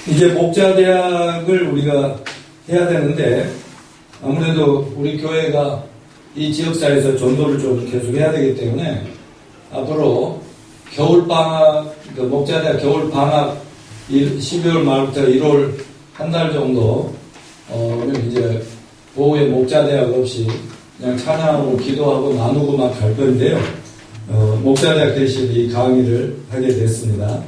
이제 목자대학을 우리가 해야 되는데, 아무래도 우리 교회가 이 지역사회에서 전도를 좀 계속 해야 되기 때문에, 앞으로 겨울방학, 목자대학 겨울방학 12월 말부터 1월 한 달 정도, 이제 오후에 목자대학 없이 그냥 찬양하고 기도하고 나누고 막 갈 건데요. 목자대학 대신 이 강의를 하게 됐습니다.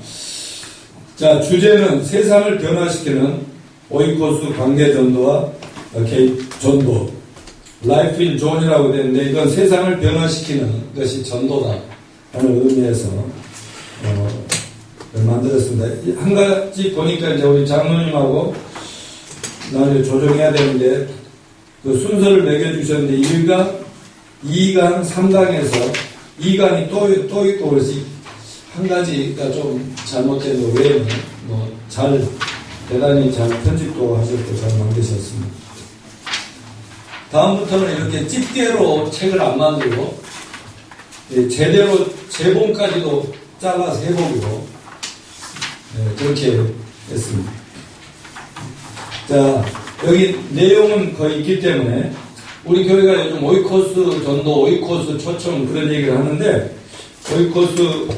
자, 주제는 세상을 변화시키는 오이코스 관계전도와 개입 전도, 라이프 인 존이라고 되는데, 이건 세상을 변화시키는 것이 전도다 하는 의미에서 만들었습니다. 한 가지 보니까 이제 우리 장로님하고 나를 조정해야 되는데, 그 순서를 매겨주셨는데 1강, 2강, 3강에서 2강이 또 있고 그래서 한 가지가 좀 잘못된 거 외에는 대단히 잘 편집도 하셨고 잘 만드셨습니다. 다음부터는 이렇게 집게로 책을 안 만들고 제대로 제본까지도 잘라서 해보기로 그렇게 했습니다. 자, 여기 내용은 거의 있기 때문에 우리 교회가 요즘 오이코스 전도, 오이코스 초청 그런 얘기를 하는데, 오이코스가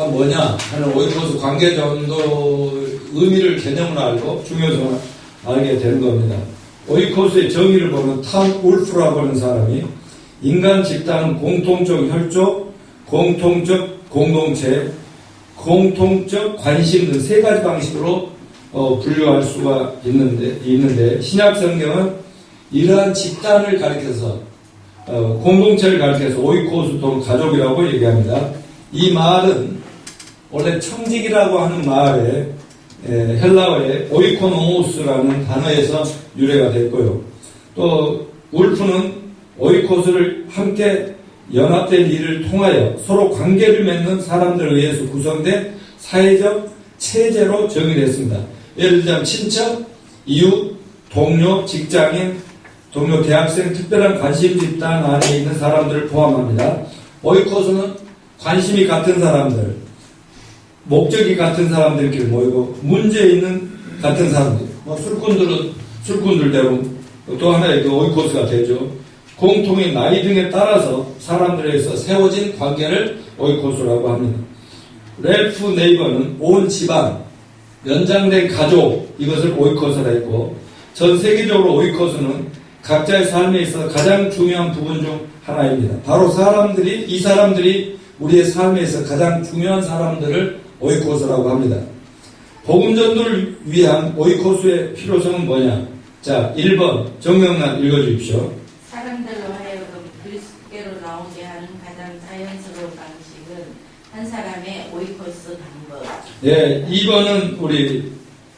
뭐냐 하는 오이코스 관계전도 의미를 개념을 알고 중요성을 알게 되는 겁니다. 오이코스의 정의를 보면 탐 울프라고 하는 사람이 인간 집단은 공통적 혈족, 공통적 공동체, 공통적 관심 등 세 가지 방식으로 분류할 수가 있는데 신약 성경은 이러한 집단을 가리켜서 공동체를 가리켜서 오이코스 또는 가족이라고 얘기합니다. 이 말은 원래 청직이라고 하는 말에 헬라어의 오이코노모스라는 단어에서 유래가 됐고요. 또 울프는 오이코스를 함께 연합된 일을 통하여 서로 관계를 맺는 사람들에 의해서 구성된 사회적 체제로 정의됐습니다. 예를 들자면 친척, 이웃, 동료, 직장인, 동료, 대학생, 특별한 관심 집단 안에 있는 사람들을 포함합니다. 오이코스는 관심이 같은 사람들, 목적이 같은 사람들끼리 모이고 문제 있는 같은 사람들, 술꾼들은 술꾼들대로 또 하나의 그 오이코스가 되죠. 공통의 나이 등에 따라서 사람들에서 세워진 관계를 오이코스라고 합니다. 렐프 네이버는 온 집안, 연장된 가족, 이것을 오이코스라 했고, 전 세계적으로 오이코스는 각자의 삶에 있어서 가장 중요한 부분 중 하나입니다. 바로 이 사람들이 우리의 삶에 있어 가장 중요한 사람들을 오이코스라고 합니다. 복음전도를 위한 오이코스의 필요성은 뭐냐? 자, 1번 정명란 읽어주십시오. 사람들로 하여금 그리스도께로 나오게 하는 가장 자연스러운 방식은 한 사람의 오이코스 방법. 예, 2번은 우리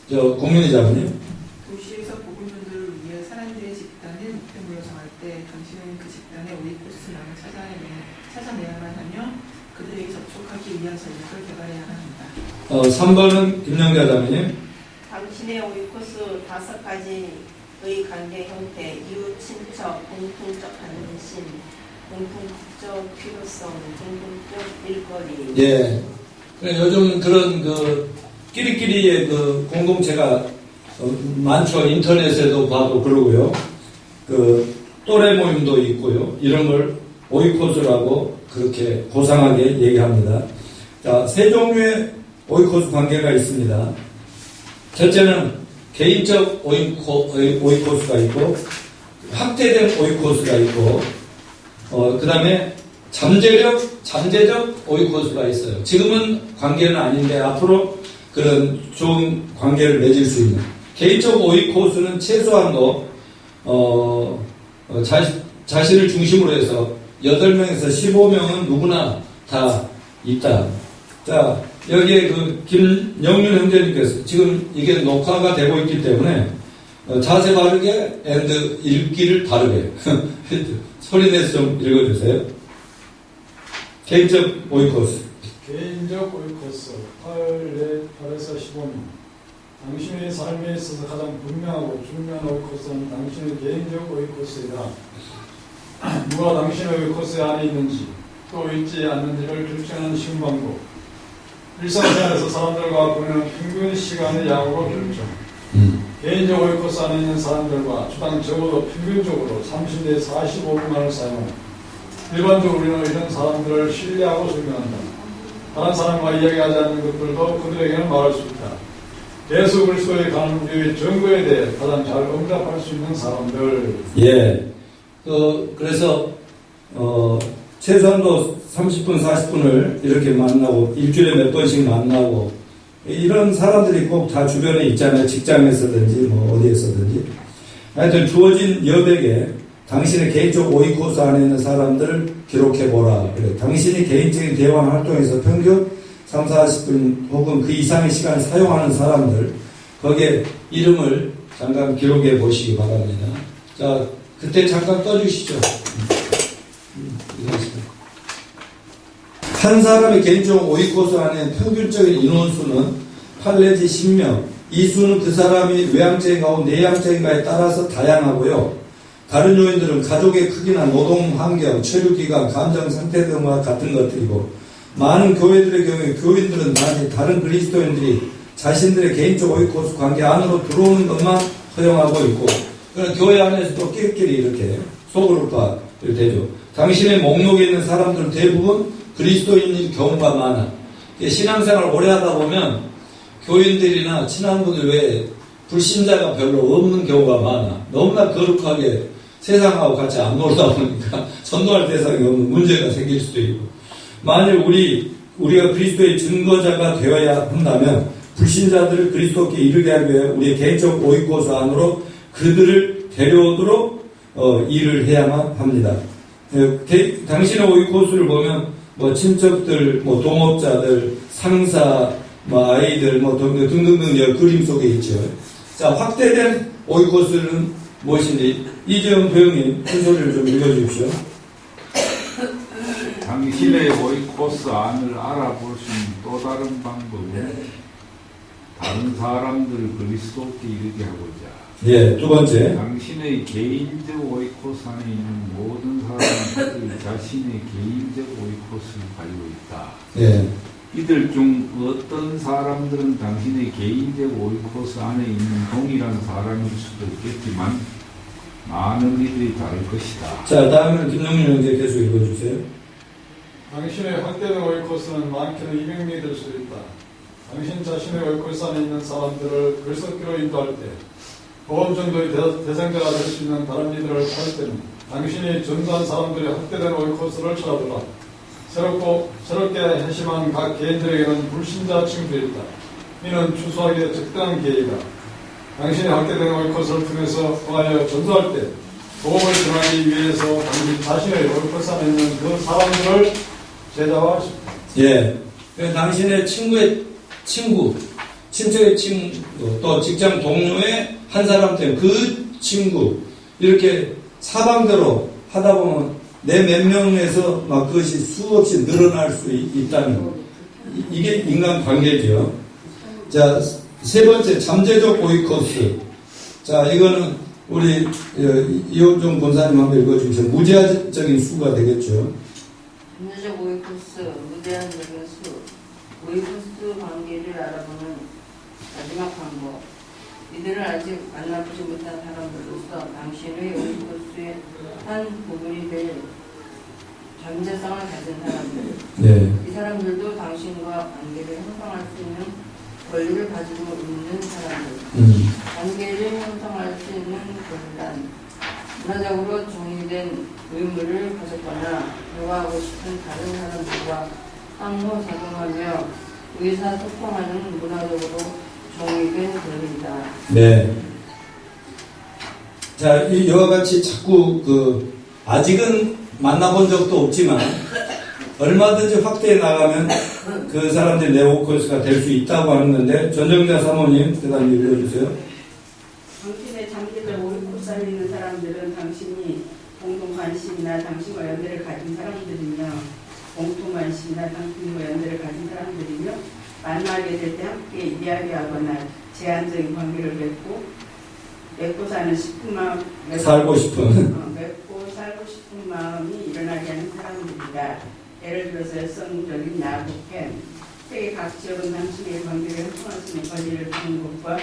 공민희 자매님. 도시에서 복음전도를 위해 사람들의 집단을 목표물로 정할 때 당신은 그 집단의 오이코스만을 찾아내야만 하며 그들에게 접촉하기 위한 전략을 개발해야 합니다. 3번은 김영자 자매님. 당신의 오이코스 5가지의 관계 형태, 이웃, 친척, 공통적 관심, 공통적 필요성, 공통적 일거리. 예. 요즘 그런 끼리끼리의 공동체가 많죠. 인터넷에도 봐도 그러고요. 또래 모임도 있고요. 이런 걸 오이코스라고 그렇게 고상하게 얘기합니다. 자, 세 종류의 오이코스 관계가 있습니다. 첫째는 개인적 오이코스가 있고, 확대된 오이코스가 있고, 그 다음에 잠재적 오이코스가 있어요. 지금은 관계는 아닌데 앞으로 그런 좋은 관계를 맺을 수 있는 개인적 오이코스는 최소한도 자신을 중심으로 해서 8명에서 15명은 누구나 다 있다. 자, 여기에 김영윤 형제님께서 지금 이게 녹화가 되고 있기 때문에 자세 바르게 읽기를 다르게 소리내서 좀 읽어주세요. 개인적 오이코스. 개인적 오이코스 8에서 15명. 당신의 삶에 있어서 가장 분명하고 중요한 오이코스는 당신의 개인적 오이코스이다. 누가 당신의 오이코스 안에 있는지 또 있지 않는지를 결정하는 쉬운 방법. 일상생활에서 사람들과 보내는 평균 시간의 양으로 결정. 개인적 오이코스 안에 있는 사람들과 주당 적어도 평균적으로 30대 45분만을 사용하고 일반적으로 우리는 이런 사람들을 신뢰하고 설명한다. 다른 사람과 이야기하지 않는 것들도 그들에게는 말할 수 있다. 예수 그리스도의 가는 우리의 증거에 대해 가장 잘 응답할 수 있는 사람들. 예. 그래서 최소한도 30분, 40분을 이렇게 만나고 일주일에 몇 번씩 만나고 이런 사람들이 꼭 다 주변에 있잖아요. 직장에서든지 뭐 어디에서든지. 하여튼 주어진 여백에 당신의 개인적 오이코스 안에 있는 사람들을 기록해보라. 그래. 당신이 개인적인 대화 활동에서 평균 3, 40분 혹은 그 이상의 시간을 사용하는 사람들, 거기에 이름을 잠깐 기록해 보시기 바랍니다. 자, 그때 잠깐 떠주시죠. 한 사람의 개인적 오이코스 안에 평균적인 인원수는 8 내지 10명. 이 수는 그 사람이 외향적인가 내향적인가에 따라서 다양하고요. 다른 요인들은 가족의 크기나 노동 환경, 체류 기간, 감정 상태 등과 같은 것들이고, 많은 교회들의 경우에 교인들은 단지 다른 그리스도인들이 자신들의 개인적 오이코스 관계 안으로 들어오는 것만 허용하고 있고, 교회 안에서도 끼리끼리 이렇게 소그룹화 되죠. 당신의 목록에 있는 사람들은 대부분 그리스도인인 경우가 많아. 신앙생활 오래 하다 보면 교인들이나 친한분들 외에 불신자가 별로 없는 경우가 많아. 너무나 거룩하게 세상하고 같이 안 놀다 보니까 전도할 대상이 없는 문제가 생길 수도 있고, 만일 우리가 그리스도의 증거자가 되어야 한다면 불신자들을 그리스도께 이르게 하기 위해 우리의 개인적 오이코스 안으로 그들을 데려오도록 일을 해야만 합니다. 당신의 오이코스를 보면 뭐 친척들, 뭐 동업자들, 상사, 뭐 아이들, 뭐 등등등 그림 속에 있죠. 자, 확대된 오이코스는 무엇인지 이재용 교육님 큰 소리를 좀 읽어주십시오. 당신의 오이코스 안을 알아볼 수 있는 또 다른 방법은 다른 사람들을 그리스도께 이르게 하고자. 예, 두 번째. 당신의 개인적 오이코스 안에 있는 모든 사람들이 자신의 개인적 오이코스를 가지고 있다. 예. 이들 중 어떤 사람들은 당신의 개인적 오이코스 안에 있는 동일한 사람일 수도 있겠지만 많은 이들이 다를 것이다. 자, 다음은 김영민 형제 계속 읽어주세요. 당신의 확대된 오이코스는 많게는 200명이 될 수도 있다. 당신 자신의 오이코스 안에 있는 사람들을 그리스도께로 인도할 때 보험 정도의 대상자가 될 수 있는 다른 이들을 찾을 때는 당신이 전도한 사람들의 확대된 오이코스를 찾아보라. 새롭게 회심한 각 개인들에게는 불신자 친구들이 있다. 이는 추수하기에 적당한 계기가 당신의 확대된 오이코스를 통해서 통하여 전도할 때 복음을 전하기 위해서 당신 자신의 오이코스 안에 있는 그 사람들을 제자화하십니다. 예. 당신의 친구의 친구, 친척의 친구, 또 직장 동료의 한 사람 때문에 그 친구, 이렇게 사방대로 하다 보면 내 몇 명에서 막 그것이 수없이 늘어날 수 있다는, 이게 인간 관계죠. 자, 세 번째, 잠재적 오이코스. 자, 이거는 우리 이호종 권사님 한번 읽어주세요. 무제한적인 수가 되겠죠. 잠재적 오이코스, 무제한적인 수. 오이코스 관계를 알아보는 마지막 방법. 이들을 아직 만나보지 못한 사람들로서 당신의 오이코스의 한 부분이 될 잠재성을 가진 사람들. 네. 이 사람들도 당신과 관계를 형성할 수 있는 권리를 가지고 있는 사람들. 관계를 형성할 수 있는 권단. 문화적으로 정의된 의무를 가졌거나 대화하고 싶은 다른 사람들과 상호작용하며 의사소통하는 문화적으로 정의된 권리이다. 네. 자, 이와 같이 자꾸 아직은 만나본 적도 없지만 얼마든지 확대해 나가면 그 사람들이 내 오이코스가 될 수 있다고 하는데, 전정자 사모님 그 다음 읽어주세요. 당신의 잠재적 오이코스 안에 있는 사람들은 당신이 공동 관심이나 당신과 연대를 가진 사람들이며 공통 관심이나 당신과 연대를 가진 사람들이며 만나게 될 때 함께 이야기하거나 제한적인 관계를 맺고 사는 싶은 마음, 살고 싶은. 맺고 살고 싶은 마음이 일어나게 하는 사람들이다. 예를 들어서 열성적인 야곱햄, 세계 각 지역은 당신의 관계를 형성할 수 있는 권리를 주는 것과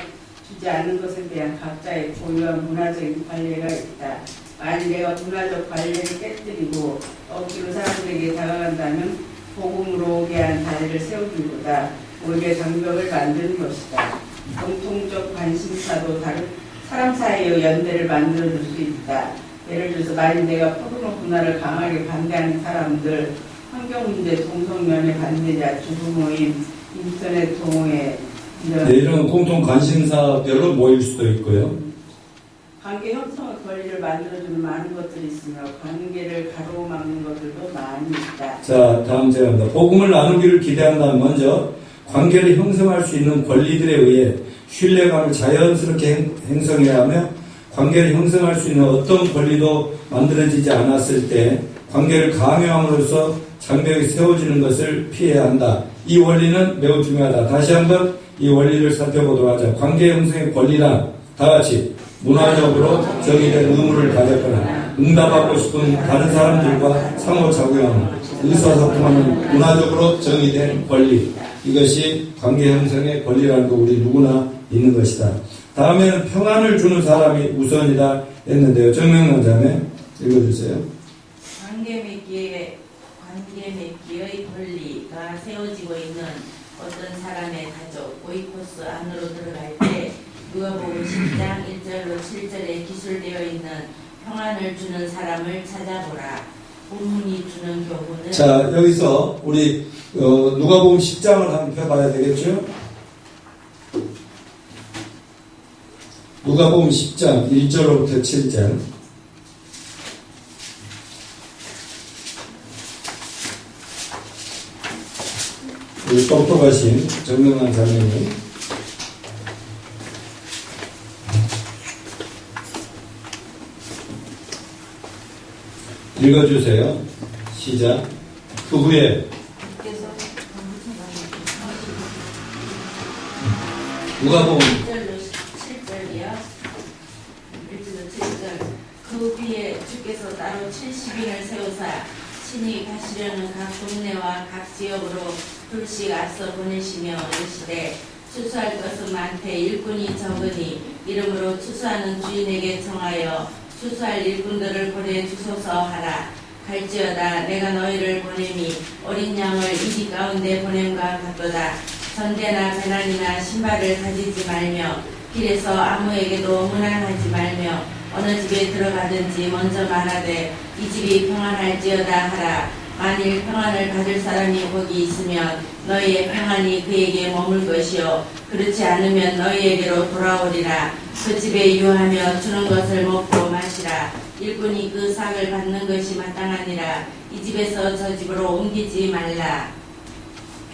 주지 않는 것에 대한 각자의 고유한 문화적인 관례가 있다. 만일 내가 문화적 관례를 깨뜨리고 억지로 사람들에게 다가간다면 복음으로 오게 한 다리를 세우기보다 오히려 장벽을 만드는 것이다. 공통적 관심사도 다른 사람 사이의 연대를 만들어줄 수 있다. 예를 들어서 만일 내가 포르노 문화를 강하게 반대하는 사람들, 환경문제, 동성연애 반대자, 주부모임, 인터넷 동호회 이런 공통 관심사별로 모일 수도 있고요. 관계 형성의 권리를 만들어주는 많은 것들이 있으며 관계를 가로막는 것들도 많이 있다. 자, 다음 제가입니다. 복음을 나누기를 기대한다면 먼저 관계를 형성할 수 있는 권리들에 의해 신뢰감을 자연스럽게 형성해야 하며 관계를 형성할 수 있는 어떤 권리도 만들어지지 않았을 때 관계를 강요함으로써 장벽이 세워지는 것을 피해야 한다. 이 원리는 매우 중요하다. 다시 한번 이 원리를 살펴보도록 하자. 관계 형성의 권리란 다 같이 문화적으로 정의된 의무를 가졌거나 응답하고 싶은 다른 사람들과 상호작용하는 의사소통하는 문화적으로 정의된 권리. 이것이 관계 형성의 권리라는 거 우리 누구나 있는 것이다. 다음에는 평안을 주는 사람이 우선이다 했는데요. 정명란 자매 읽어주세요. 관계 맺기의 권리가 세워지고 있는 어떤 사람의 가족, 오이코스 안으로 들어갈 때 누가복음 10장 1절로 7절에 기술되어 있는 평안을 주는 사람을 찾아보라. 본문이 주는 교훈은 자, 여기서 우리 누가복음 10장을 한번 펴봐야 되겠죠? 누가복음 10장 1절로부터 7절. 우리 똑똑하신 정명환 자매님. 읽어주세요. 시작. 그 후에 누가복음 1절로 7절이요. 1절로 7절. 그 후에 주께서 따로 70인을 세우사 친히 가시려는 각 동네와 각 지역으로 둘씩 앞서 보내시며 이르시되 추수할 것은 많되 일꾼이 적으니 이름으로 추수하는 주인에게 청하여 추수할 일꾼들을 보내주소서 하라. 갈지어다 내가 너희를 보냄이 어린 양을 이리 가운데 보냄과 같도다. 전대나 배낭이나 신발을 가지지 말며 길에서 아무에게도 문안하지 말며 어느 집에 들어가든지 먼저 말하되 이 집이 평안할지어다 하라. 만일 평안을 받을 사람이 거기 있으면 너희의 평안이 그에게 머물 것이요 그렇지 않으면 너희에게로 돌아오리라. 그 집에 유하며 주는 것을 먹고 마시라. 일꾼이 그 삭을 받는 것이 마땅하니라. 이 집에서 저 집으로 옮기지 말라.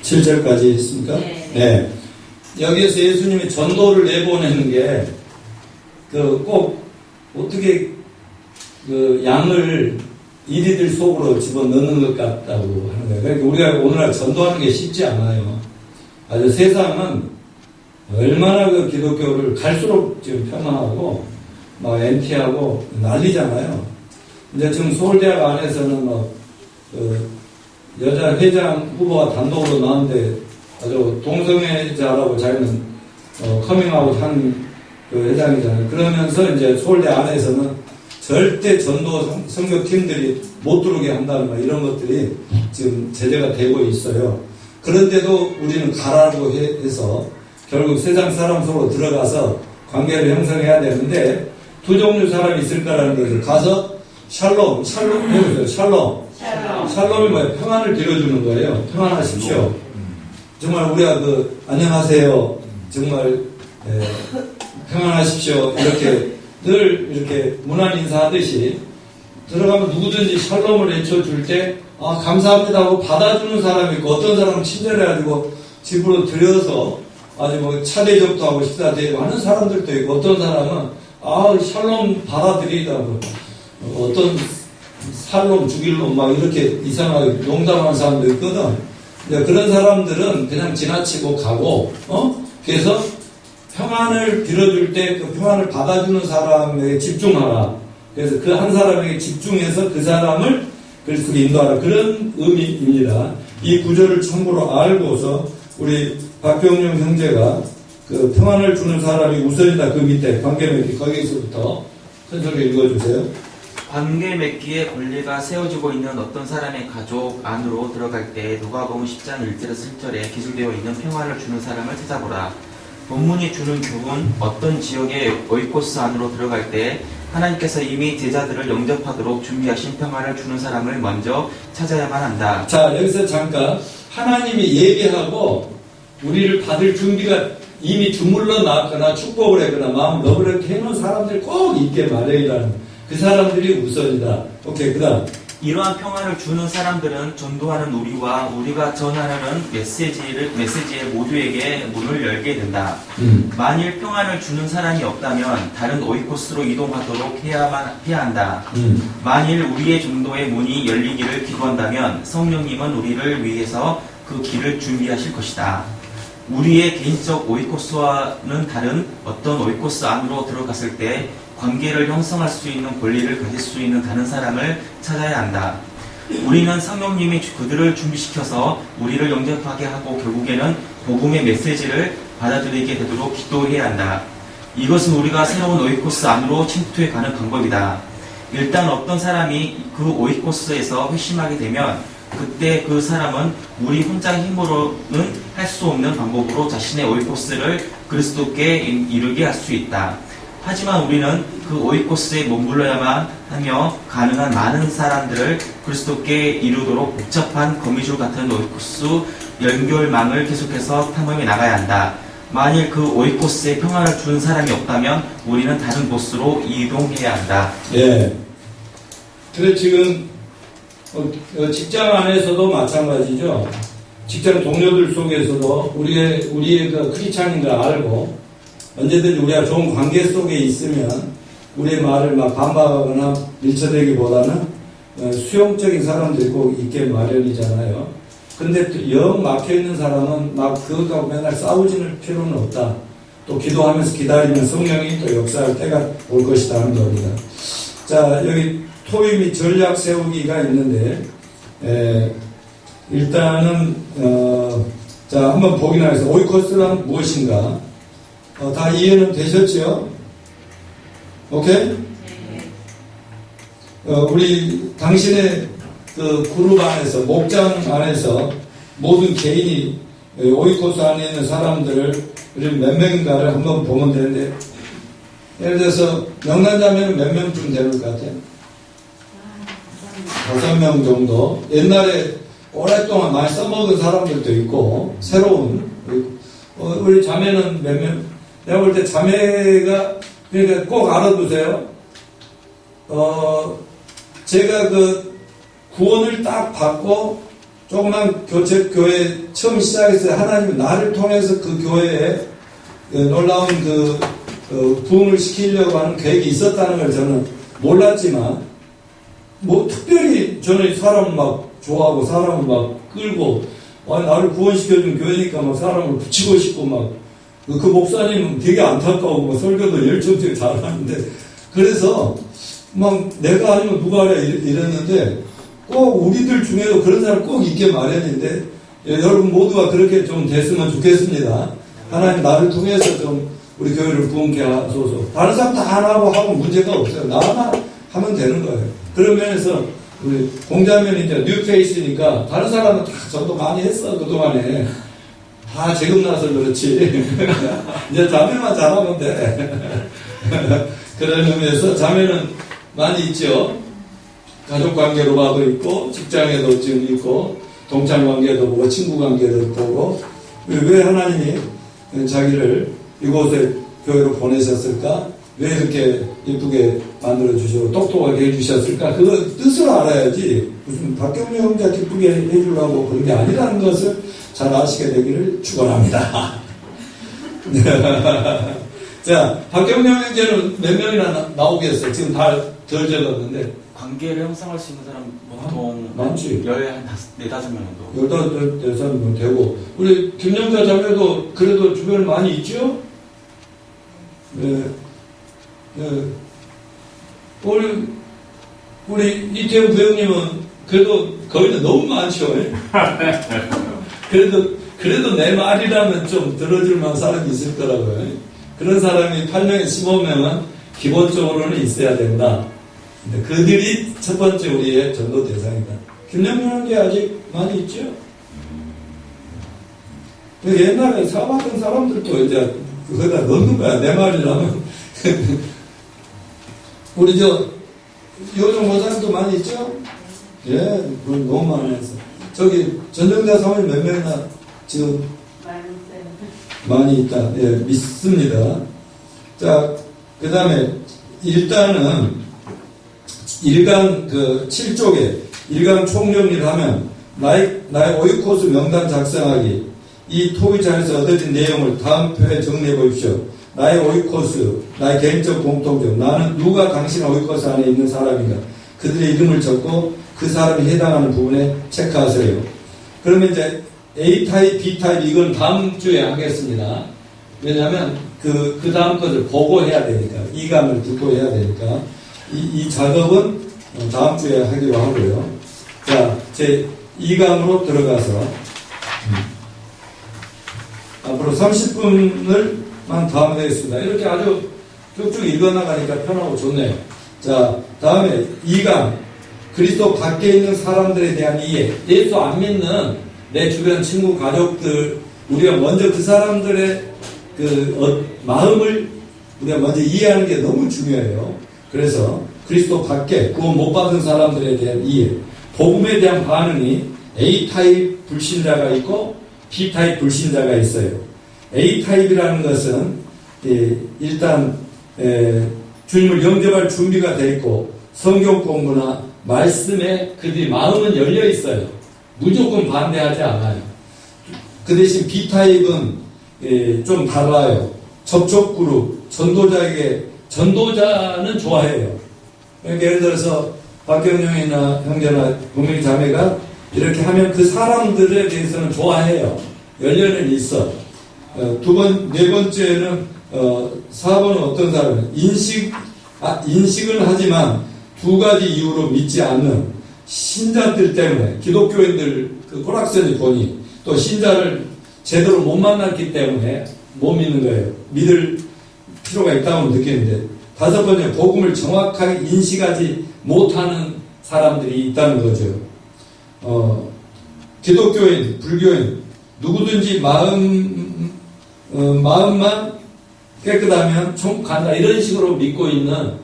7절까지 했습니까? 네. 여기에서 예수님이 전도를 내보내는 게 꼭 어떻게 그 양을 이리들 속으로 집어넣는 것 같다고 하는 거예요. 그러니까 우리가 오늘날 전도하는 게 쉽지 않아요. 아주 세상은 얼마나 그 기독교를 갈수록 지금 폄하하고 막 엔티하고 난리잖아요. 이제 지금 서울대학 안에서는 여자 회장 후보가 단독으로 나왔는데 아주 동성애자라고 자기는 커밍아웃 한 그 회장이잖아요. 그러면서 이제 서울대 안에서는 절대 전도 선교팀들이 못 들어오게 한다는 말 이런 것들이 지금 제재가 되고 있어요. 그런데도 우리는 가라고 해서 결국 세상 사람 속으로 들어가서 관계를 형성해야 되는데 두 종류 사람이 있을 거라는 거죠. 가서 샬롬 해보세요. 샬롬이 뭐예요? 평안을 빌어주는 거예요. 평안하십시오. 정말 우리가 안녕하세요. 정말 평안하십시오. 이렇게 늘 이렇게 문안 인사하듯이 들어가면 누구든지 샬롬을 외쳐줄 때 감사합니다 하고 받아주는 사람이 있고 어떤 사람은 친절해가지고 집으로 들여서 아주 차대접도 하고 식사 대접도 하는 사람들도 있고 어떤 사람은 샬롬 받아들이다고 어떤 살롬 죽일놈 막 이렇게 이상하게 농담하는 사람도 있거든. 그런 사람들은 그냥 지나치고 가고 그래서 평안을 빌어줄 때 그 평안을 받아주는 사람에게 집중하라. 그래서 그 한 사람에게 집중해서 그 사람을 그리스도로 인도하라. 그런 의미입니다. 이 구절을 참고로 알고서 우리 박경룡 형제가 그 평안을 주는 사람이 우선이다. 그 밑에 관계 맺기 거기서부터 큰 소리 읽어주세요. 관계 맺기에 권리가 세워지고 있는 어떤 사람의 가족 안으로 들어갈 때 누가복음 10장 1절에서 7절에 기술되어 있는 평안을 주는 사람을 찾아보라. 본문이 주는 교훈 어떤 지역의 오이코스 안으로 들어갈 때 하나님께서 이미 제자들을 영접하도록 준비하신 평안을 주는 사람을 먼저 찾아야만 한다. 자, 여기서 잠깐 하나님이 예비하고 우리를 받을 준비가 이미 주물러 놨거나 축복을 했거나 마음 너그럽게 해놓은 사람들이 꼭 있게 마련이라는 그 사람들이 우선이다. 오케이, 그 다음. 이러한 평안을 주는 사람들은 전도하는 우리와 우리가 전하는 메시지의 모두에게 문을 열게 된다. 만일 평안을 주는 사람이 없다면 다른 오이코스로 이동하도록 해야 한다. 만일 우리의 전도의 문이 열리기를 기도한다면 성령님은 우리를 위해서 그 길을 준비하실 것이다. 우리의 개인적 오이코스와는 다른 어떤 오이코스 안으로 들어갔을 때 관계를 형성할 수 있는 권리를 가질 수 있는 다른 사람을 찾아야 한다. 우리는 성령님이 그들을 준비시켜서 우리를 영접하게 하고 결국에는 복음의 메시지를 받아들이게 되도록 기도해야 한다. 이것은 우리가 새로운 오이코스 안으로 침투해 가는 방법이다. 일단 어떤 사람이 그 오이코스에서 회심하게 되면 그때 그 사람은 우리 혼자 힘으로는 할 수 없는 방법으로 자신의 오이코스를 그리스도께 이르게 할 수 있다. 하지만 우리는 그 오이코스에 머물러야만 하며 가능한 많은 사람들을 그리스도께 이루도록 복잡한 거미줄 같은 오이코스 연결망을 계속해서 탐험해 나가야 한다. 만일 그 오이코스에 평안을 주는 사람이 없다면 우리는 다른 곳으로 이동해야 한다. 예. 그래 지금 직장 안에서도 마찬가지죠. 직장 동료들 속에서도 우리의 그 크리스찬인 걸 알고 언제든지 우리가 좋은 관계 속에 있으면 우리의 말을 막 반박하거나 밀쳐대기보다는 수용적인 사람들이 꼭 있게 마련이잖아요. 근데 영 막혀있는 사람은 막 그것하고 맨날 싸우지는 필요는 없다. 또 기도하면서 기다리면 성령이 또 역사할 때가 올 것이다 하는 겁니다. 자, 여기 토의 및 전략 세우기가 있는데 일단은 자 한번 보기나 해서 오이코스란 무엇인가 다 이해는 되셨죠? 오케이? 우리 당신의 그 그룹 안에서 목장 안에서 모든 개인이 오이코스 안에 있는 사람들을 몇 명인가를 한번 보면 되는데 예를 들어서 명란자매는 몇 명쯤 되는 것 같아요? 5명 정도. 옛날에 오랫동안 많이 써먹은 사람들도 있고 새로운 우리 자매는 몇 명? 내가 볼 때 자매가 그러니까 꼭 알아두세요. 제가 그 구원을 딱 받고 조그만 교회 처음 시작했을 때 하나님은 나를 통해서 그 교회에 놀라운 부흥을 시키려고 하는 계획이 있었다는 걸 저는 몰랐지만 뭐 특별히 저는 사람을 막 좋아하고 사람을 막 끌고 나를 구원시켜준 교회니까 막 사람을 붙이고 싶고 막 그 목사님은 되게 안타까우고 막 설교도 열정적으로 잘하는데 그래서 막 내가 아니면 누가 하랴 이랬는데 꼭 우리들 중에도 그런 사람 꼭 있게 마련인데 여러분 모두가 그렇게 좀 됐으면 좋겠습니다. 하나님 나를 통해서 좀 우리 교회를 부흥케 하소서. 다른 사람 다 안 하고 문제가 없어요. 나만 하면 되는 거예요. 그런 면에서 우리 공자면 이제 뉴페이스니까 다른 사람은 다 저도 많이 했어 그동안에 다 재금 나서 그렇지. 이제 자매만 잘하면 돼. 그런 의미에서 자매는 많이 있죠. 가족 관계로 봐도 있고 직장에도 지금 있고 동창 관계도 보고 친구 관계도 보고 왜 하나님이 자기를 이곳에 교회로 보내셨을까? 왜 이렇게 예쁘게 만들어주시고 똑똑하게 해주셨을까? 그 뜻을 알아야지 무슨 박경룡 형제 기쁘게 해주려고 그런 게 아니라는 것을 잘 아시게 되기를 축원합니다. 자, 박경룡 형제는 몇 명이나 나오겠어요? 지금 다 덜 적었는데 관계를 형성할 수 있는 사람 보통 많지. 14-15명 정도. 15명 되고 우리 김영자 자매도 그래도 주변에 많이 있죠? 네. 우리 이태우 배우님은 그래도 거기는 너무 많죠. 그래도 그래도 내 말이라면 좀 들어줄만 사람이 있을 거라고요. 그런 사람이 8명에 15명은 기본적으로는 있어야 된다. 근데 그들이 첫 번째 우리의 전도 대상이다. 김영민한 게 아직 많이 있죠? 옛날에 사업하던 사람들도 이제 그거다 넣는 거야. 내 말이라면. 우리 요정 모장도 많이 있죠? 예, 그건 너무 많아서. 저기 전정자 사모님 몇 명이나 지금 많이 있다. 예, 믿습니다. 자, 그 다음에 일단은 7쪽에 1강 총정리를 하면 나의 오이코스 명단 작성하기, 이 토기장에서 얻어진 내용을 다음 표에 정리해 보십시오. 나의 오이코스, 나의 개인적 공통점, 나는 누가 당신의 오이코스 안에 있는 사람인가, 그들의 이름을 적고 그 사람이 해당하는 부분에 체크하세요. 그러면 이제 A타입, B타입 이건 다음 주에 하겠습니다. 왜냐하면 그 다음 것을 보고 해야 되니까, 이감을 듣고 해야 되니까 이 작업은 다음 주에 하기로 하고요. 자, 제 2강으로 들어가서 앞으로 30분을만 더 하면 되겠습니다. 이렇게 아주 쭉쭉 읽어나가니까 편하고 좋네요. 자, 다음에 2강 그리스도 밖에 있는 사람들에 대한 이해. 예수 안 믿는 내 주변 친구, 가족들, 우리가 먼저 그 사람들의 마음을 우리가 먼저 이해하는 게 너무 중요해요. 그래서 그리스도 밖에 구원 못 받은 사람들에 대한 이해. 복음에 대한 반응이 A타입 불신자가 있고 B타입 불신자가 있어요. A타입이라는 것은 일단 주님을 영접할 준비가 되어 있고 성경 공부나 말씀에 그들이 마음은 열려 있어요. 무조건 반대하지 않아요. 그 대신 B타입은 좀 달라요. 접촉그룹, 전도자는 좋아해요. 그러니까 예를 들어서 박경영이나 형제나 동명이 자매가 이렇게 하면 그 사람들에 대해서는 좋아해요. 열려는 있어. 네 번째는 4번은 어떤 사람은 인식을 하지만 두 가지 이유로 믿지 않는 신자들 때문에, 기독교인들 그 꼬락서니 보니 또 신자를 제대로 못 만났기 때문에 못 믿는 거예요. 믿을 필요가 있다고 느끼는데, 5번째 복음을 정확하게 인식하지 못하는 사람들이 있다는 거죠. 기독교인, 불교인 누구든지 마음만 깨끗하면 천국 간다 이런 식으로 믿고 있는,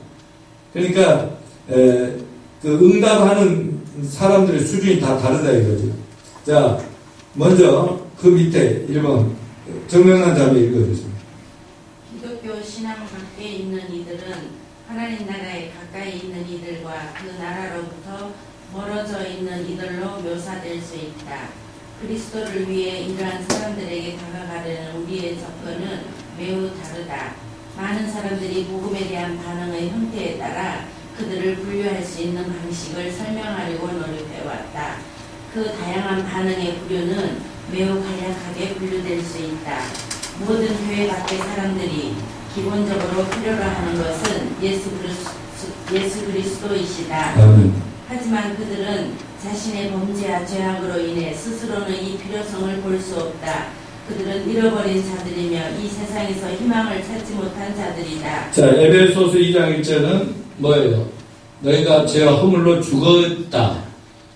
그러니까 그 응답하는 사람들의 수준이 다 다르다 이거죠. 자, 먼저 그 밑에 1번 정명란 자매 읽어주세요. 기독교 신앙 밖에 있는 이들은 하나님 나라에 가까이 있는 이들과 그 나라로부터 멀어져 있는 이들로 묘사될 수 있다. 그리스도를 위해 이러한 사람들에게 다가가려는 우리의 접근은 매우 다르다. 많은 사람들이 복음에 대한 반응의 형태에 따라 그들을 분류할 수 있는 방식을 설명하려고 노력해왔다. 그 다양한 반응의 부류는 매우 간략하게 분류될 수 있다. 모든 교회 밖의 사람들이 기본적으로 필요로 하는 것은 예수 그리스도이시다. 하지만 그들은 자신의 범죄와 죄악으로 인해 스스로는 이 필요성을 볼 수 없다. 그들은 잃어버린 자들이며 이 세상에서 희망을 찾지 못한 자들이다. 자, 에베소서 2장 1절은 뭐예요? 너희가 죄와 허물로 죽었다.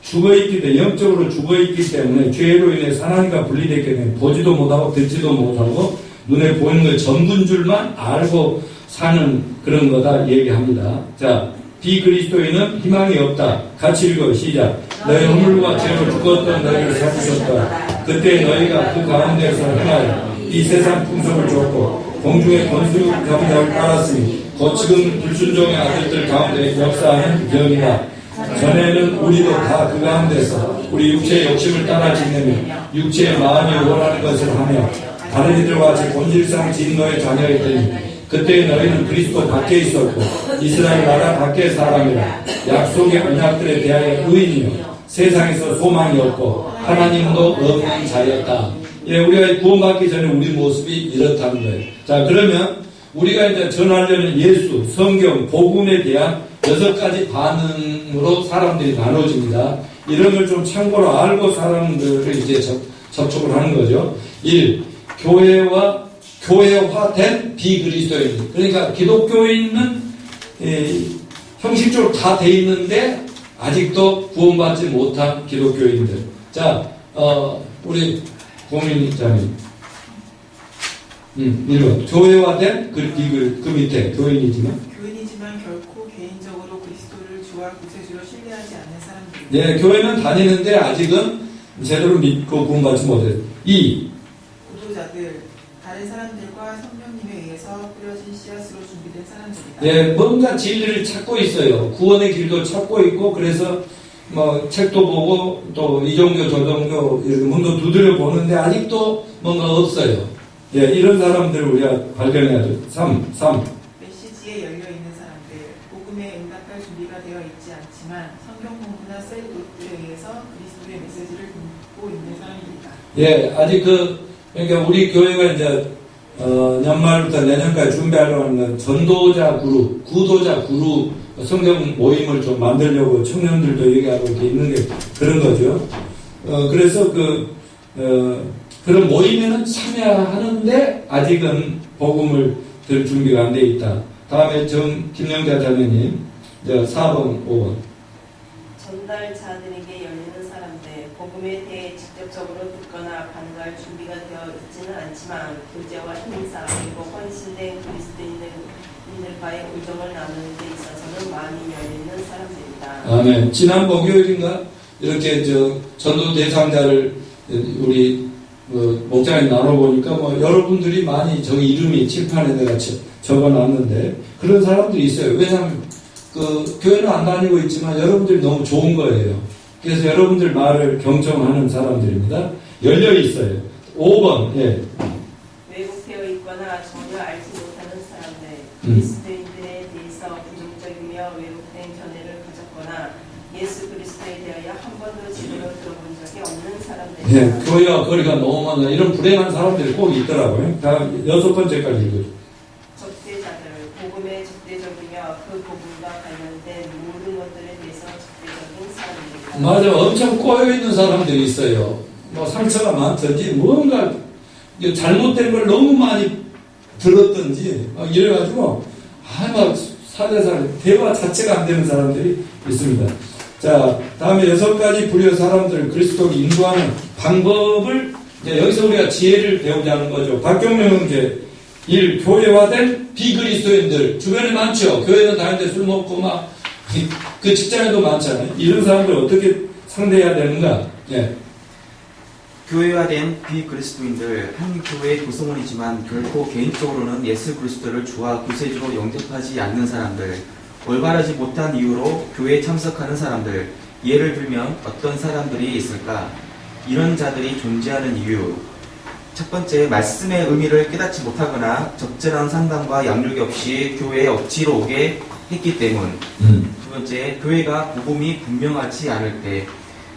죽어있기 때문에, 영적으로 죽어있기 때문에 죄로 인해 하나님과 분리됐기 때문에 보지도 못하고 듣지도 못하고 눈에 보이는 걸 전부인 줄만 알고 사는 그런 거다 얘기합니다. 자, 비그리스도인은 희망이 없다. 같이 읽어 시작. 너희 허물과 죄로 죽었던 너희를 살리셨다. 그때 너희가 그 가운데서 행하여 이 세상 풍속을 줬고 공중의 권수 경작을 따랐으니 곧 지금 불순종의 아들들 가운데 역사하는 영이다. 전에는 우리도 다 그 가운데서 우리 육체의 욕심을 따라 지내며 육체의 마음이 원하는 것을 하며 다른 이들과 같이 본질상 진노의 자녀였더니 그때 너희는 그리스도 밖에 있었고 이스라엘 나라 밖의 사람이라. 약속의 언약들에 대하여 의인이요 세상에서 소망이 없고 하나님도 없는 자였다. 예, 우리가 구원받기 전에 우리 모습이 이렇다는 거예요. 자, 그러면 우리가 이제 전하려는 예수, 성경, 복음에 대한 6가지 반응으로 사람들이 나눠집니다. 이런 걸 좀 참고로 알고 사람들을 이제 접촉을 하는 거죠. 1. 교회화된 비그리스도인. 그러니까 기독교인은 형식적으로 다 돼 있는데 아직도 구원받지 못한 기독교인들. 자, 우리 고민자님. 1번. 교회화된 그 밑에 교인이지만. 교인이지만 결코 개인적으로 그리스도를 주와 구세주로 신뢰하지 않는 사람들. 네, 교회는 다니는데 아직은 제대로 믿고 구원받지 못해요. 2. 구도자들, 다른 사람들과 성령님에 의해서 뿌려진 씨앗으로 준비된 사람들이다. 예, 뭔가 진리를 찾고 있어요. 구원의 길도 찾고 있고, 그래서 뭐 책도 보고 또 이 종교 저 종교 이렇게 문도 두드려 보는데 아직도 뭔가 없어요. 예, 이런 사람들을 우리가 발견해야 돼요. 3. 메시지에 열려있는 사람들, 복음에 응답할 준비가 되어 있지 않지만 성경 공부나 셀 그룹들에 의해서 그리스도의 메시지를 듣고 있는 사람들이다. 예, 아직 그러니까 우리 교회가 이제 연말부터 내년까지 준비하려고 하는 전도자 그룹, 구도자 그룹 성경 모임을 좀 만들려고 청년들도 얘기하고 이렇게 있는 게 그런 거죠. 그래서 그런 모임에는 참여하는데 아직은 복음을 들 준비가 안 돼 있다. 다음에 김영자 자매님, 4번, 5번. 전달자들에게 열리는 사람들, 복음에 대해 직접적으로 듣거나 반응할 준비가 되어 있지는 않지만 교제와 행사 그리고 헌신된 그리스도인들과의 우정을 나누는 데 있어서는 마음이 열리는 사람들이다. 아멘. 지난 목요일인가 이렇게 전도 대상자를 우리 목장에 나눠보니까 여러분들이 많이 저기 이름이 칠판에 내가 적어놨는데 그런 사람들이 있어요. 왜냐하면 교회는 안 다니고 있지만 여러분들이 너무 좋은 거예요. 그래서 여러분들 말을 경청하는 사람들입니다. 열려 있어요. 5번. 예. 왜곡되어 있거나 전혀 알지 못하는 사람들, 그리스도인들에 대해서 부정적이며 왜곡된 견해를 가졌거나 예수 그리스도에 대하여 한 번도 제대로 들어본 적이 없는 사람들이다. 예, 교회와 거리가 너무 많아. 이런 불행한 사람들이 꼭 있더라고요. 다음 6번째까지 읽어요. 적대자들, 복음에 적대적이며 그 복음과 관련된 모든 것들에 대해서 적대적인 사람들이다. 맞아. 엄청 꼬여있는 사람들이 있어요. 상처가 많든지 뭔가 잘못된 걸 너무 많이 들었든지 이래가지고 사대사를 대화 자체가 안 되는 사람들이 있습니다. 자, 다음에 6가지 부류의 사람들을 그리스도로 인도하는 방법을 이제 여기서 우리가 지혜를 배우자는 거죠. 박경명 형제 1. 교회화된 비그리스도인들 주변에 많죠. 교회는 다니는데 술 먹고 그 직장에도 많잖아요. 이런 사람들 어떻게 상대해야 되는가? 예. 교회화된 비그리스도인들, 한 교회의 구성원이지만 결코 개인적으로는 예수 그리스도를 주와 구세주로 영접하지 않는 사람들, 올바르지 못한 이유로 교회에 참석하는 사람들, 예를 들면 어떤 사람들이 있을까? 이런 자들이 존재하는 이유. 첫 번째, 말씀의 의미를 깨닫지 못하거나 적절한 상담과 양육이 없이 교회에 억지로 오게 했기 때문. 두 번째, 교회가 복음이 분명하지 않을 때,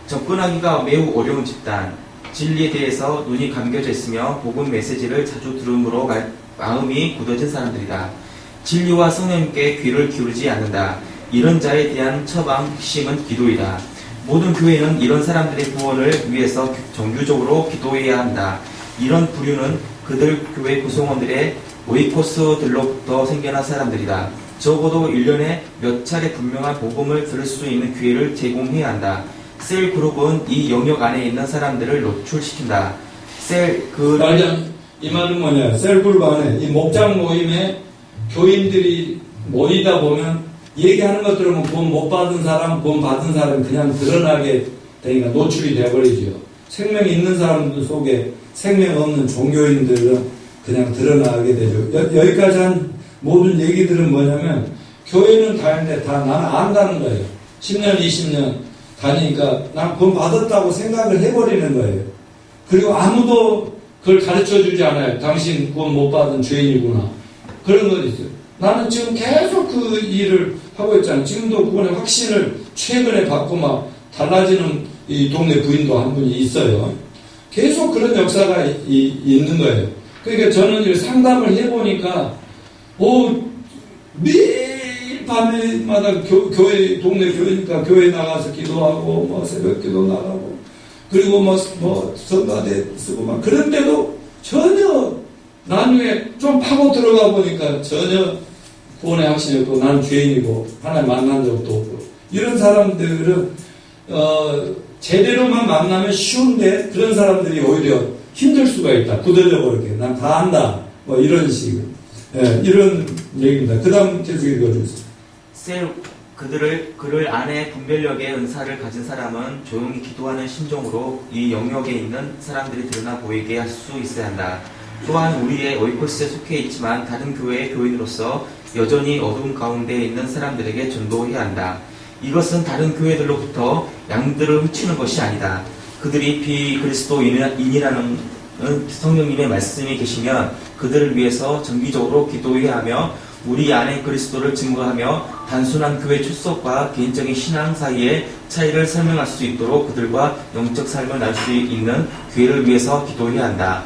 접근하기가 매우 어려운 집단, 진리에 대해서 눈이 감겨져 있으며 복음 메시지를 자주 들음으로 마음이 굳어진 사람들이다. 진리와 성령님께 귀를 기울이지 않는다. 이런 자에 대한 처방, 핵심은 기도이다. 모든 교회는 이런 사람들의 구원을 위해서 정규적으로 기도해야 한다. 이런 부류는 그들 교회 구성원들의 오이코스들로부터 생겨난 사람들이다. 적어도 1년에 몇 차례 분명한 복음을 들을 수 있는 기회를 제공해야 한다. 셀 그룹은 이 영역 안에 있는 사람들을 노출시킨다. 이 말은 뭐냐? 셀 그룹 안에 이 목장 모임에 교인들이 모이다 보면 얘기하는 것 들으면 구원 못 받은 사람, 구원 받은 사람 그냥 드러나게 되니까 노출이 돼버리죠. 생명 있는 사람들 속에 생명 없는 종교인들은 그냥 드러나게 되죠. 여기까지 한 모든 얘기들은 뭐냐면 교회는 다니는데 다 나는 안다는 거예요. 10년, 20년 다니니까 난 구원 받았다고 생각을 해버리는 거예요. 그리고 아무도 그걸 가르쳐주지 않아요. 당신 구원 못 받은 죄인이구나. 그런 거 있어요. 나는 지금 계속 그 일을 하고 있잖아요. 지금도 구원의 확신을 최근에 받고 달라지는 이 동네 부인도 한 분이 있어요. 계속 그런 역사가 있는 거예요. 그러니까 저는 상담을 해보니까 매일 밤에마다 교회 동네 교회니까 교회 나가서 기도하고 새벽 기도 나가고 그리고 뭐 성가대 쓰고 막 그런데도 전혀 나중에 좀 파고 들어가 보니까 전혀 구원의 확신이 없고 난 죄인이고 하나님 만난 적도 없고 이런 사람들은 제대로만 만나면 쉬운데 그런 사람들이 오히려 힘들 수가 있다. 굳어져 버리게 난 다 안다. 뭐 이런 식 이런 얘기입니다. 그 다음 계속 읽어주세요. 그를 안에 분별력의 은사를 가진 사람은 조용히 기도하는 심정으로 이 영역에 있는 사람들이 드러나 보이게 할 수 있어야 한다. 또한 우리의 오이코스에 속해 있지만 다른 교회의 교인으로서 여전히 어두운 가운데 있는 사람들에게 전도해야 한다. 이것은 다른 교회들로부터 양들을 훔치는 것이 아니다. 그들이 비그리스도인이라는 성령님의 말씀이 계시면 그들을 위해서 정기적으로 기도해야 하며 우리 안에 그리스도를 증거하며 단순한 교회 출석과 개인적인 신앙 사이의 차이를 설명할 수 있도록 그들과 영적 삶을 날 수 있는 기회를 위해서 기도해야 한다.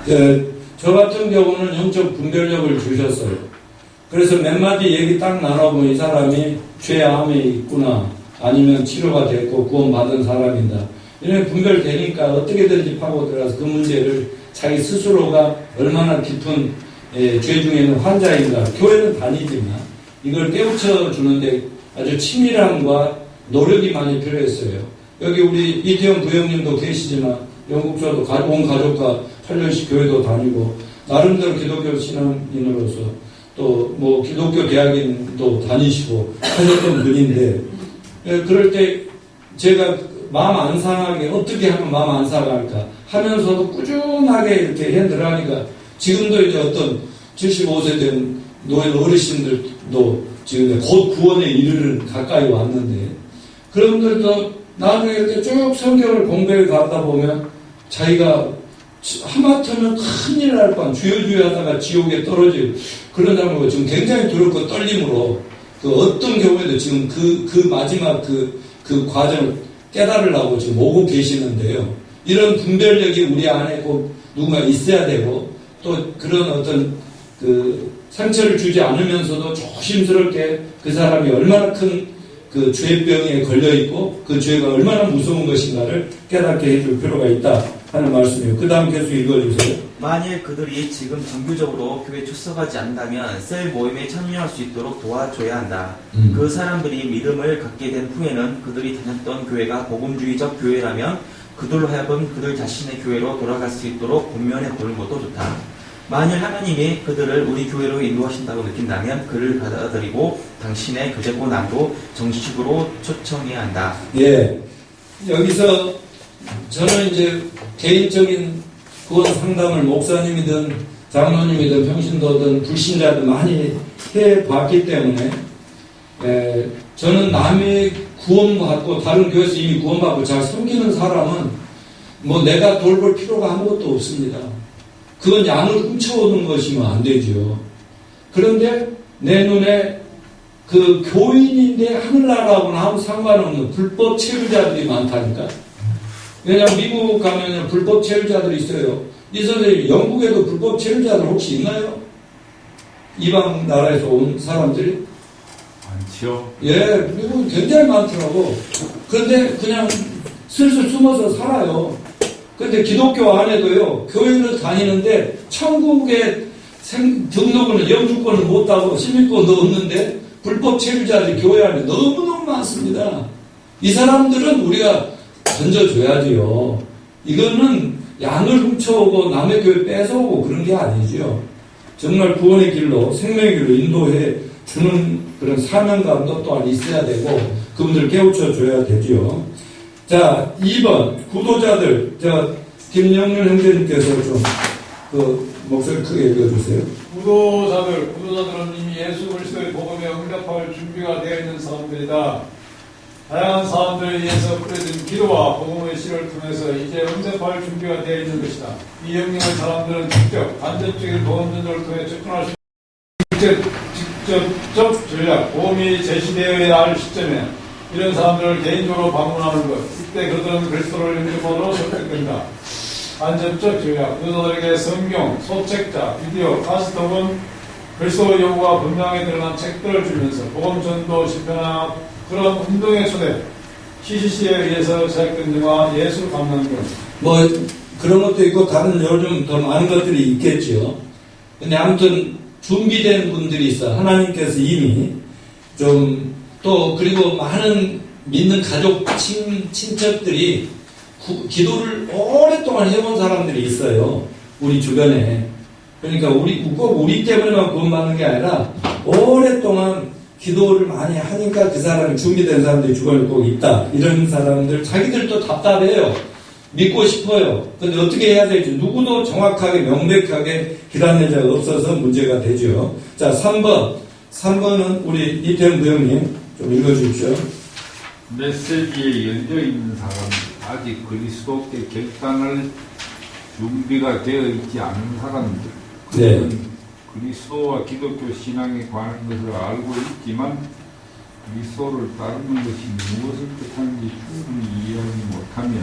저 같은 경우는 영적 분별력을 주셨어요. 그래서 몇 마디 얘기 딱 나눠보면 이 사람이 죄암에 있구나 아니면 치료가 됐고 구원받은 사람이다. 이런 분별되니까 어떻게든지 파고들어서 그 문제를 자기 스스로가 얼마나 깊은 죄 중에 있는 환자인가 교회는 다니지만 이걸 깨우쳐 주는데 아주 치밀함과 노력이 많이 필요했어요. 여기 우리 이태원 부형님도 계시지만 영국서도 온 가족과 8년씩 교회도 다니고 나름대로 기독교 신앙인으로서 또 뭐 기독교 대학인도 다니시고 하셨던 분인데 그럴 때 제가 마음 안 상하게 어떻게 하면 마음 안 상할까 하면서도 꾸준하게 이렇게 해들어가니까 지금도 이제 어떤 75세 된 노인 어르신들도 지금 곧 구원에 이르는 가까이 왔는데 그런들도 나중에 이렇게 쭉 성경을 공부해 가다 보면 자기가 하마터면 큰일 날 뻔 주여주여 하다가 지옥에 떨어질 그런 사람을 지금 굉장히 두렵고 떨림으로 그 어떤 경우에도 지금 그 마지막 그 과정을 깨달으려고 지금 오고 계시는데요. 이런 분별력이 우리 안에 꼭 누군가 있어야 되고 또 그런 어떤 그 상처를 주지 않으면서도 조심스럽게 그 사람이 얼마나 큰 그 죄병에 걸려있고 그 죄가 얼마나 무서운 것인가를 깨닫게 해줄 필요가 있다 하는 말씀이에요. 그 다음 계속 읽어주세요. 만일 그들이 지금 정규적으로 교회 출석하지 않는다면 셀 모임에 참여할 수 있도록 도와줘야 한다. 그 사람들이 믿음을 갖게 된 후에는 그들이 다녔던 교회가 복음주의적 교회라면 그들로 하여금 그들 자신의 교회로 돌아갈 수 있도록 권면해 보는 것도 좋다. 만일 하나님이 그들을 우리 교회로 인도하신다고 느낀다면 그를 받아들이고 당신의 교제권함도 정식으로 초청해야 한다. 예, 여기서 저는 이제 개인적인 구원 상담을 목사님이든 장로님이든 평신도든 불신자든 많이 해봤기 때문에 저는 남의 구원받고 다른 교회에서 이미 구원받고 잘 섬기는 사람은 뭐 내가 돌볼 필요가 아무것도 없습니다. 그건 양을 훔쳐오는 것이면 안 되죠. 그런데 내 눈에 그 교인인데 하늘나라하고는 아무 상관없는 불법 체류자들이 많다니까. 왜냐하면 미국 가면 불법 체류자들이 있어요. 이 선생님 영국에도 불법 체류자들 혹시 있나요? 이방 나라에서 온 사람들이? 많죠. 예, 미국은 굉장히 많더라고. 그런데 그냥 슬슬 숨어서 살아요. 근데 기독교 안에도요, 교회를 다니는데 천국에 등록은 영주권을 못 따고 시민권도 없는데 불법 체류자들이 교회 안에 너무너무 많습니다. 이 사람들은 우리가 던져줘야지요. 이거는 양을 훔쳐오고 남의 교회 뺏어오고 그런 게 아니죠. 정말 구원의 길로 생명의 길로 인도해 주는 그런 사명감도 또한 있어야 되고 그분들을 깨우쳐 줘야 되죠. 자, 2번 구도자들. 김영률 형제님께서 좀 목소리 크게 읽어주세요. 구도자들은 이미 예수 그리스도의 복음에 응답할 준비가 되어 있는 사람들이다. 다양한 사람들에 의해서 뿌려진 기도와 복음의 씨를 통해서 이제 응답할 준비가 되어 있는 것이다. 이 영역의 사람들은 직접 간접적인 복음 전도를 통해 접근할 수 있는 직접적 전략, 복음이 제시되어야 할 시점에 이런 사람들을 개인적으로 방문하는 것. 이때 그들은 그리스도를 영접으로 설득된다. 간접적 전략, 그들에게 성경, 소책자, 비디오, 카스트 혹은 그리스도 요구가 분명히 드러난 책들을 주면서 복음 전도 실패나 그런 운동의 초대, CCC에 의해서 제작된 영화 예술 감람경. 뭐 그런 것도 있고 다른 요즘 더 많은 것들이 있겠죠. 근데 아무튼 준비된 분들이 있어. 하나님께서 이미 좀 또 그리고 많은 믿는 가족 친척들이 기도를 오랫동안 해본 사람들이 있어요. 우리 주변에. 그러니까 꼭 우리 때문에만 구원받는 게 아니라 오랫동안 기도를 많이 하니까 그 사람이 준비된 사람들이 주변에 꼭 있다. 이런 사람들 자기들도 답답해요. 믿고 싶어요. 근데 어떻게 해야 될지 누구도 정확하게 명백하게 길안낸 자가 없어서 문제가 되죠. 자, 3번은 우리 이태원 부형님 좀 읽어주십시오. 메시지에 열려있는 사람들, 아직 그리스도께 결단할 준비가 되어 있지 않은 사람들, 그들은 그리스도와 기독교 신앙에 관한 것을 알고 있지만 그리스도를 따르는 것이 무엇을 뜻하는지 충분히 이해하지 못하며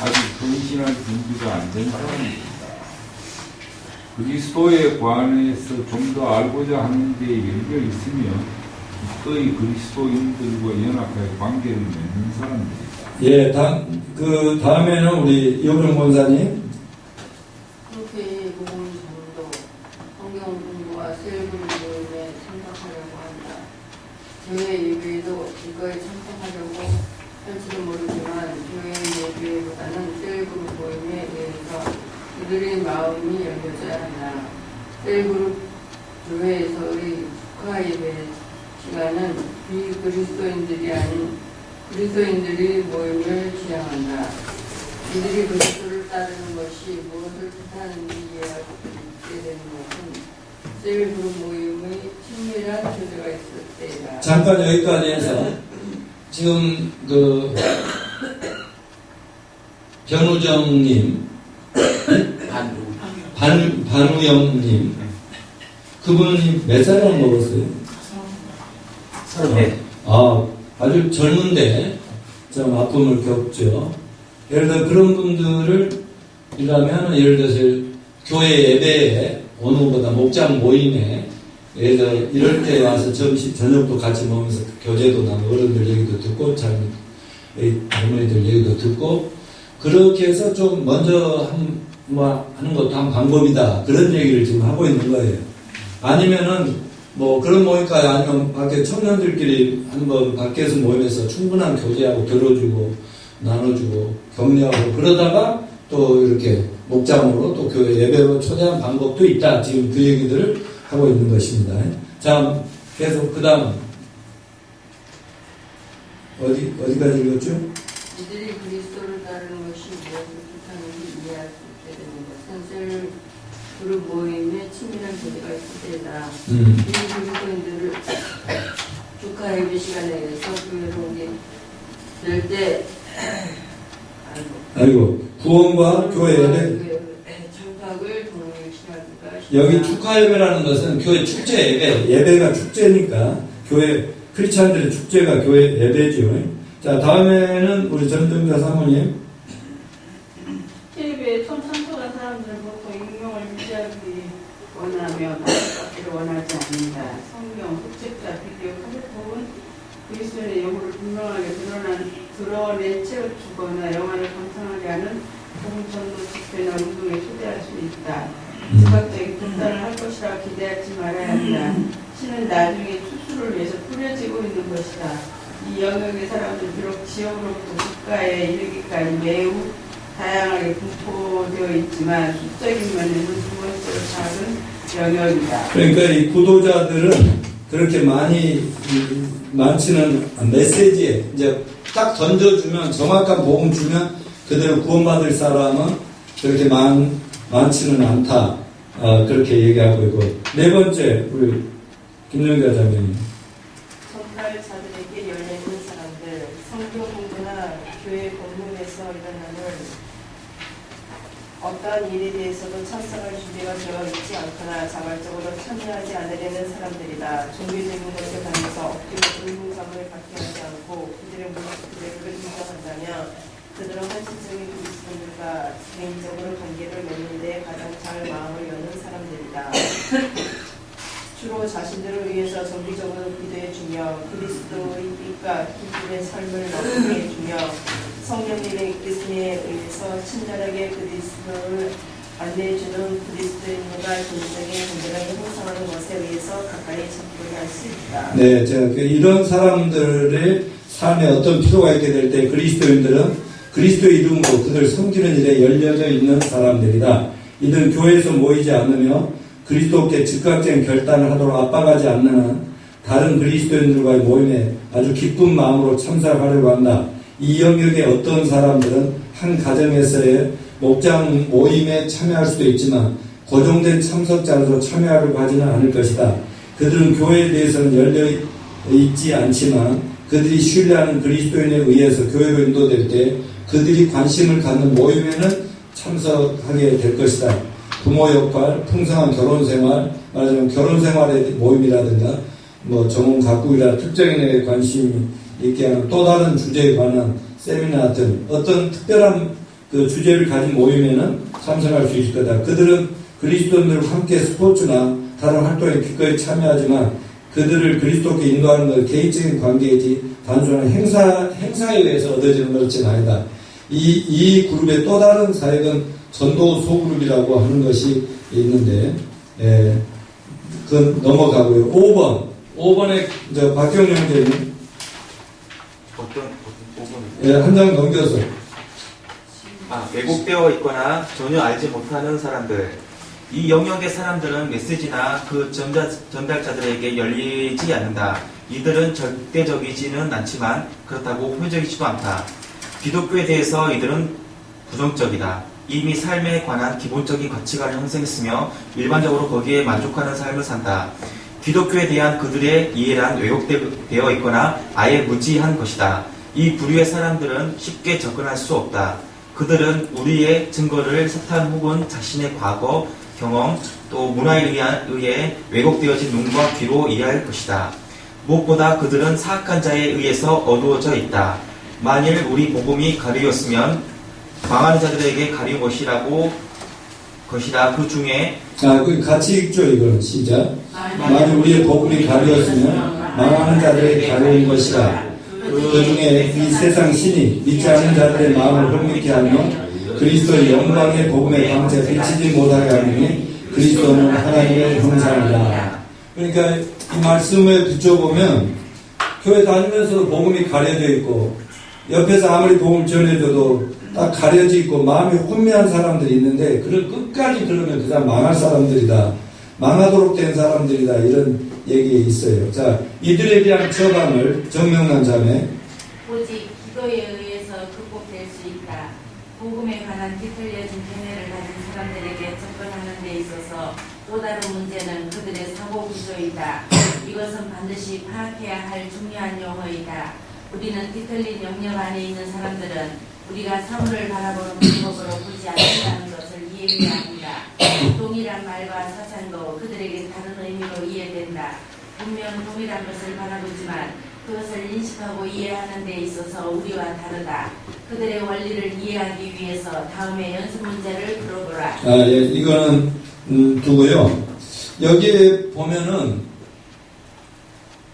아직 헌신할 준비가 안 된 사람입니다. 그리스도에 관해서 좀 더 알고자 하는 데 열려 있으며 기꺼이 그리스도인들과 연합하여 관계를 맺는 사람들이다. 예, 다음에는 우리 이호정 권사님. 그렇게 복음 전도, 성경 공부와 셀그룹 모임에 참석하려고 한다. 교회 예배에도 이거에 참석하려고 할지도 모르지만 교회 예배보다는 셀그룹 모임에 의해서 그들의 마음이 열려져야 한다. 셀그룹 교회에서의 국가 예배 시간은 비그리스도인들이 아닌 그리스도인들이 모임을 지향한다. 이들이 그리스도를 따르는 것이 무엇을 뜻하는지 이해할 수 있게 되는 것은 셀그룹 모임의 친밀한 교제가 있을 때이다. 잠깐 여기까지 해서 지금 변우정님, 반우영님, 그분이 몇 살을 먹었어요? 네. 아주 젊은데 좀 아픔을 겪죠. 예를 들어 그런 분들을 이라면 예를 들어서 교회 예배에 어느 것보다 목장 모임에 예를 들어 이럴 때 와서 저녁도 같이 먹으면서 교제도 나누고 어른들 얘기도 듣고 젊은이들 얘기도 듣고 그렇게 해서 좀 먼저 하는 것도 한 방법이다. 그런 얘기를 지금 하고 있는 거예요. 아니면은 뭐 그런 모임까지 아니면 밖에 청년들끼리 한번 밖에서 모임에서 충분한 교제하고 들어주고 나눠주고 격려하고 그러다가 또 이렇게 목장으로 또 교회 예배로 초대한 방법도 있다. 지금 그 얘기들을 하고 있는 것입니다. 자, 계속 그 다음 어디까지 읽었죠? 이들이 그리스도를 따르는 것이 무엇을 뜻하는지 이해할 수 있게 되는 것은 셀그룹 모임에 친밀한 교제가 있을 때다. 이 그리스도인들을 축하 예배 시간에 의해서 교회로 오게 될 때 구원과 교회 예배 참석을 동일시하기가 여기 축하 예배라는 것은 교회 축제 예배가 축제니까 교회 크리스찬들의 축제가 교회 예배죠. 자, 다음에는 우리 전정자 사모님. 예배에 처음 참석한 사람들은 보통 익명을 유지하기 원하며 받기를 원하지 않는다. 성경, 흑책자, 비디오, 카세트폰 그리스도인의 영혼을 분명하게 드러내 채워주거나 영화를 감상하게 하는 복음전도 집회나 운동에 초대할 수 있다. 즉각적인 분단을 할 것이라 기대하지 말아야 한다. 신은 나중에 추수를 위해서 뿌려지고 있는 것이다. 이 영역의 사람들 비록 지역으로부터 국가에 이르기까지 매우 다양하게 분포되어 있지만 수적인 면에는 두 번째로 작은 영역이다. 그러니까 이 구도자들은 그렇게 많지는 메시지에 이제 딱 던져주면 정확한 복음 주면 그대로 구원받을 사람은 그렇게 많지는 않다. 그렇게 얘기하고 있고 네 번째 우리 김영자 자매님. 전달자들에게 열려있는 사람들, 성경 공부나 교회 본문에서 일어나는 어떠한 일에 대해서도 참석할 준비가 되어 있지 않거나 자발적으로 참여하지 않으려는 사람들이다. 종교적인 것에 관해서 억지로 의무감을 갖게 하지 않고 그들의 그대로를 인정한다면 그들은 헌신적인 그리스도인들과 개인적으로 관계를 맺는 데 가장 잘 마음을 여는 사람들이다. 주로 자신들을 위해서 정기적으로 기도해 주며 그리스도의 빛과 기쁨의 삶을 나누게 해주며 성령님의 기승에 의해서 친절하게 그리스도를 안내해주는 그리스도인과 존중의 공부를 형성하는 것에 의해서 가까이 접근할 수 있다. 네, 이런 사람들의 삶에 어떤 필요가 있게 될 때 그리스도인들은 그리스도의 이름으로 그들을 섬기는 일에 열려져 있는 사람들이다. 이들은 교회에서 모이지 않으며 그리스도께 즉각적인 결단을 하도록 압박하지 않는 한 다른 그리스도인들과의 모임에 아주 기쁜 마음으로 참석하려고 한다. 이 영역의 어떤 사람들은 한 가정에서의 목장 모임에 참여할 수도 있지만 고정된 참석자로서 참여하려고 하지는 않을 것이다. 그들은 교회에 대해서는 열려있지 않지만 그들이 신뢰하는 그리스도인에 의해서 교회로 인도될 때 그들이 관심을 갖는 모임에는 참석하게 될 것이다. 부모 역할, 풍성한 결혼생활, 말하자면 결혼생활의 모임이라든가 전문 가꾸기라 특정인에게 관심이 있게 하는 또 다른 주제에 관한 세미나 등 어떤 특별한 그 주제를 가진 모임에는 참석할 수 있을 거다. 그들은 그리스도인들과 함께 스포츠나 다른 활동에 기꺼이 참여하지만 그들을 그리스도께 인도하는 것 개인적인 관계이지 단순한 행사에 의해서 얻어지는 것은 아니다. 이 그룹의 또 다른 사역은 전도 소그룹이라고 하는 것이 있는데, 그건 넘어가고요. 5번에 박경영 형제님. 어떤 5번이요? 한 장 넘겨서. 왜곡되어 있거나 전혀 알지 못하는 사람들. 이 영역의 사람들은 메시지나 그 전달자들에게 열리지 않는다. 이들은 절대적이지는 않지만 그렇다고 표적이지도 않다. 기독교에 대해서 이들은 부정적이다. 이미 삶에 관한 기본적인 가치관을 형성했으며 일반적으로 거기에 만족하는 삶을 산다. 기독교에 대한 그들의 이해란 왜곡되어 있거나 아예 무지한 것이다. 이 부류의 사람들은 쉽게 접근할 수 없다. 그들은 우리의 증거를 사탄 혹은 자신의 과거, 경험, 또 문화에 의해 왜곡되어진 눈과 귀로 이해할 것이다. 무엇보다 그들은 사악한 자에 의해서 어두워져 있다. 만일 우리 복음이 가리웠으면 망하는 자들에게 가리운 것이다. 그 중에 같이 읽죠. 이거는 시작. 만일 우리의 복음이 가리웠으면 망하는 자들에게 가리운 것이다. 그 중에 이 세상 신이 믿지 않는 자들의 마음을 흥미케 하며 그리스도의 영광의 복음의 광채 비치지 못하게 하느니 그리스도는 하나님의 형상이다. 그러니까 이 말씀을 붙여보면 교회 다니면서도 복음이 가려져 있고 옆에서 아무리 복음을 전해줘도 딱 가려져 있고 마음이 혼미한 사람들이 있는데 그걸 끝까지 그러면 그 사람 망할 사람들이다. 망하도록 된 사람들이다. 이런 얘기 있어요. 자, 이들에 대한 처방을 정명란 자매. 오직 기도에 의해서 극복될 수 있다. 복음에 관한 뒤틀려진 견해를 가진 사람들에게 접근하는 데 있어서 또 다른 문제는 그들의 사고 구조이다. 이것은 반드시 파악해야 할 중요한 용어이다. 우리는 뒤틀린 영역 안에 있는 사람들은 우리가 사물을 바라보는 방법으로 보지 않는다는 것을 이해해야 합니다. 동일한 말과 사상도 그들에게 다른 의미로 이해된다. 분명 동일한 것을 바라보지만 그것을 인식하고 이해하는 데 있어서 우리와 다르다. 그들의 원리를 이해하기 위해서 다음에 연습 문제를 풀어보라. 이거는 두고요. 여기에 보면은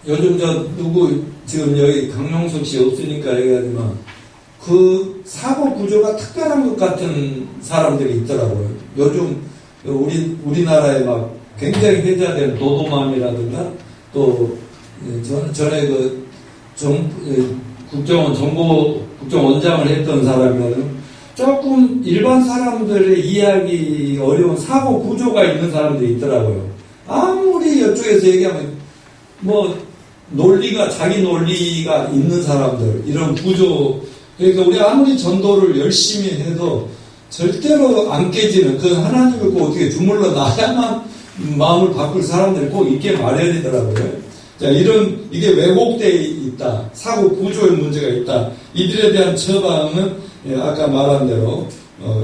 요즘 지금 여기 강용석 씨 없으니까 얘기하지만 그 사고 구조가 특별한 것 같은 사람들이 있더라고요. 요즘 우리나라에 막 굉장히 회자된 도도맘이라든가 또 전에 국정원장을 했던 사람이거든요. 조금 일반 사람들의 이해하기 어려운 사고 구조가 있는 사람들이 있더라고요. 아무리 이쪽에서 얘기하면 자기 논리가 있는 사람들, 이런 구조. 그러니까 우리 아무리 전도를 열심히 해도 절대로 안 깨지는 그 하나님을 꼭 어떻게 주물러 놔야만 마음을 바꿀 사람들이 꼭 있게 말해야 되더라고요. 자, 이게 왜곡되어 있다. 사고 구조의 문제가 있다. 이들에 대한 처방은 아까 말한 대로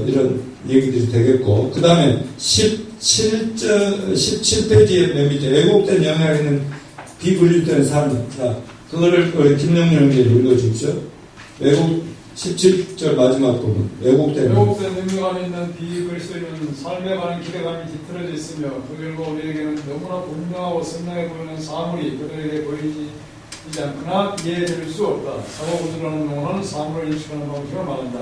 이런 얘기들이 되겠고, 그 다음에 17페이지에 맨 밑에 왜곡된 영향이 있는 비분리된 삶. 자, 그거를 우리 김영렬 형제님 읽어주십시오. 17절 마지막 부분 왜곡된 왜곡된 능력 안에 있는 비그리스도인은 삶에 관한 기대감이 뒤틀어져 있으며 그 결과 우리에게는 너무나 분명하고 선명해 보이는 사물이 그들에게 보이지 않거나 이해될 수 없다. 사고구조라는 용어는 사물을 인식하는 방식을 말한다.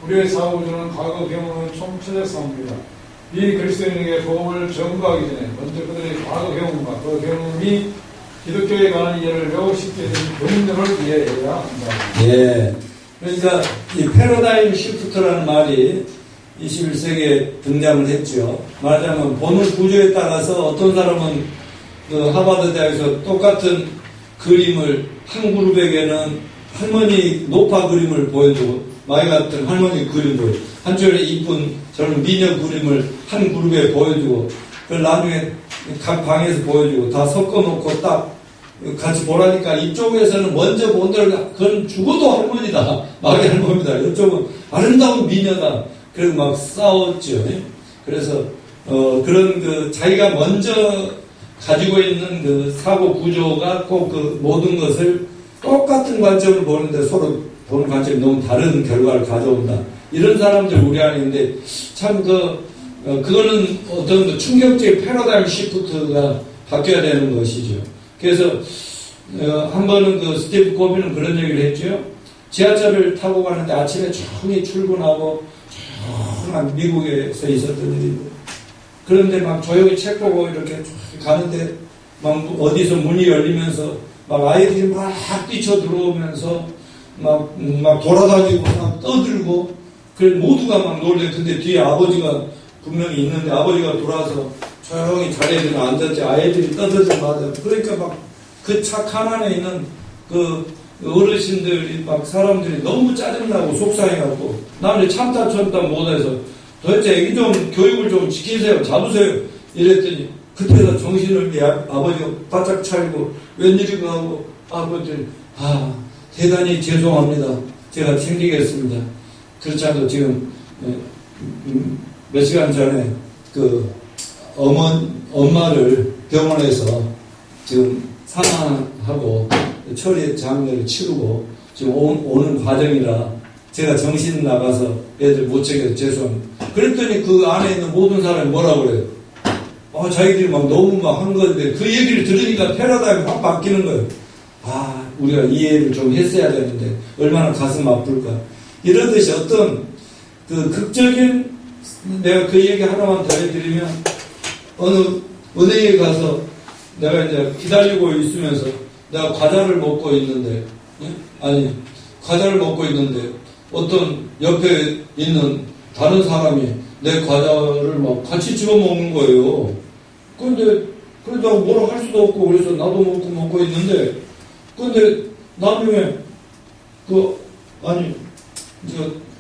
우리의 사고구조는 과거 경험의 총체적 사물이다. 비그리스도인에게 복음을 전가하기 전에 먼저 그들의 과거 경험과 그 경험이 기독교에 관한 이해를 왜곡시키게 된 본인들을 이해해야 한다. 예. 그러니까 이 패러다임 시프트라는 말이 21세기에 등장을 했죠. 말하자면 보는 구조에 따라서 어떤 사람은 그 하버드 대학에서 똑같은 그림을 한 그룹에게는 할머니 노파 그림을 보여주고 마이 같은 할머니 그림을 한쪽에 이쁜 저런 미녀 그림을 한 그룹에 보여주고 그걸 나중에 각 방에서 보여주고 다 섞어놓고 딱 같이 보라니까 이쪽에서는 먼저 본 대로 그건 죽어도 할머니다. 마귀 할머니다. 이쪽은 아름다운 미녀다. 그래서 막 싸웠죠. 그래서 그런 그 자기가 먼저 가지고 있는 그 사고 구조가 꼭 그 모든 것을 똑같은 관점으로 보는데 서로 보는 관점이 너무 다른 결과를 가져온다. 이런 사람들 우리 안에 있는데 참 그거는 어떤 그 충격적인 패러다임 시프트가 바뀌어야 되는 것이죠. 그래서 한 번은 그 스티브 코비는 그런 얘기를 했죠. 지하철을 타고 가는데 아침에 조용히 출근하고 조용한 미국에서 있었던 일이고 그런데 막 조용히 책 보고 이렇게 가는데 막 어디서 문이 열리면서 막 아이들이 막 뛰쳐 들어오면서 막 돌아다니고 막 떠들고 그래 모두가 막 놀래. 근데 뒤에 아버지가 분명히 있는데 아버지가 돌아와서 조용히 자리에 들어 앉았지. 아이들이 떠들지 마다. 그러니까 막 그 차 칸안에 있는 그 어르신들이 막 사람들이 너무 짜증나고 속상해갖고 나는 참다 못해서 도대체 애기 좀 교육을 좀 지키세요. 잡으세요. 이랬더니 그때서 정신을 아버지가 바짝 차리고 웬일인가 하고 아버지를 대단히 죄송합니다. 제가 챙기겠습니다. 그렇지 않아도 지금 몇 시간 전에 그 엄마를 병원에서 지금 사망하고 처리 장례를 치르고 지금 오는 과정이라 제가 정신 나가서 애들 못 챙겨서 죄송합니다. 그랬더니 그 안에 있는 모든 사람이 뭐라고 그래요? 자기들이 막 너무 막 한 건데 그 얘기를 들으니까 패러다임이 확 바뀌는 거예요. 우리가 이해를 좀 했어야 되는데 얼마나 가슴 아플까. 이러듯이 어떤 그 극적인 내가 그 얘기 하나만 더 해드리면 어느 은행에 가서 내가 이제 기다리고 있으면서 내가 과자를 먹고 있는데 과자를 먹고 있는데 어떤 옆에 있는 다른 사람이 내 과자를 막 같이 집어먹는 거예요. 그런데 그래도 뭐라 할 수도 없고 그래서 나도 먹고 있는데 근데 나중에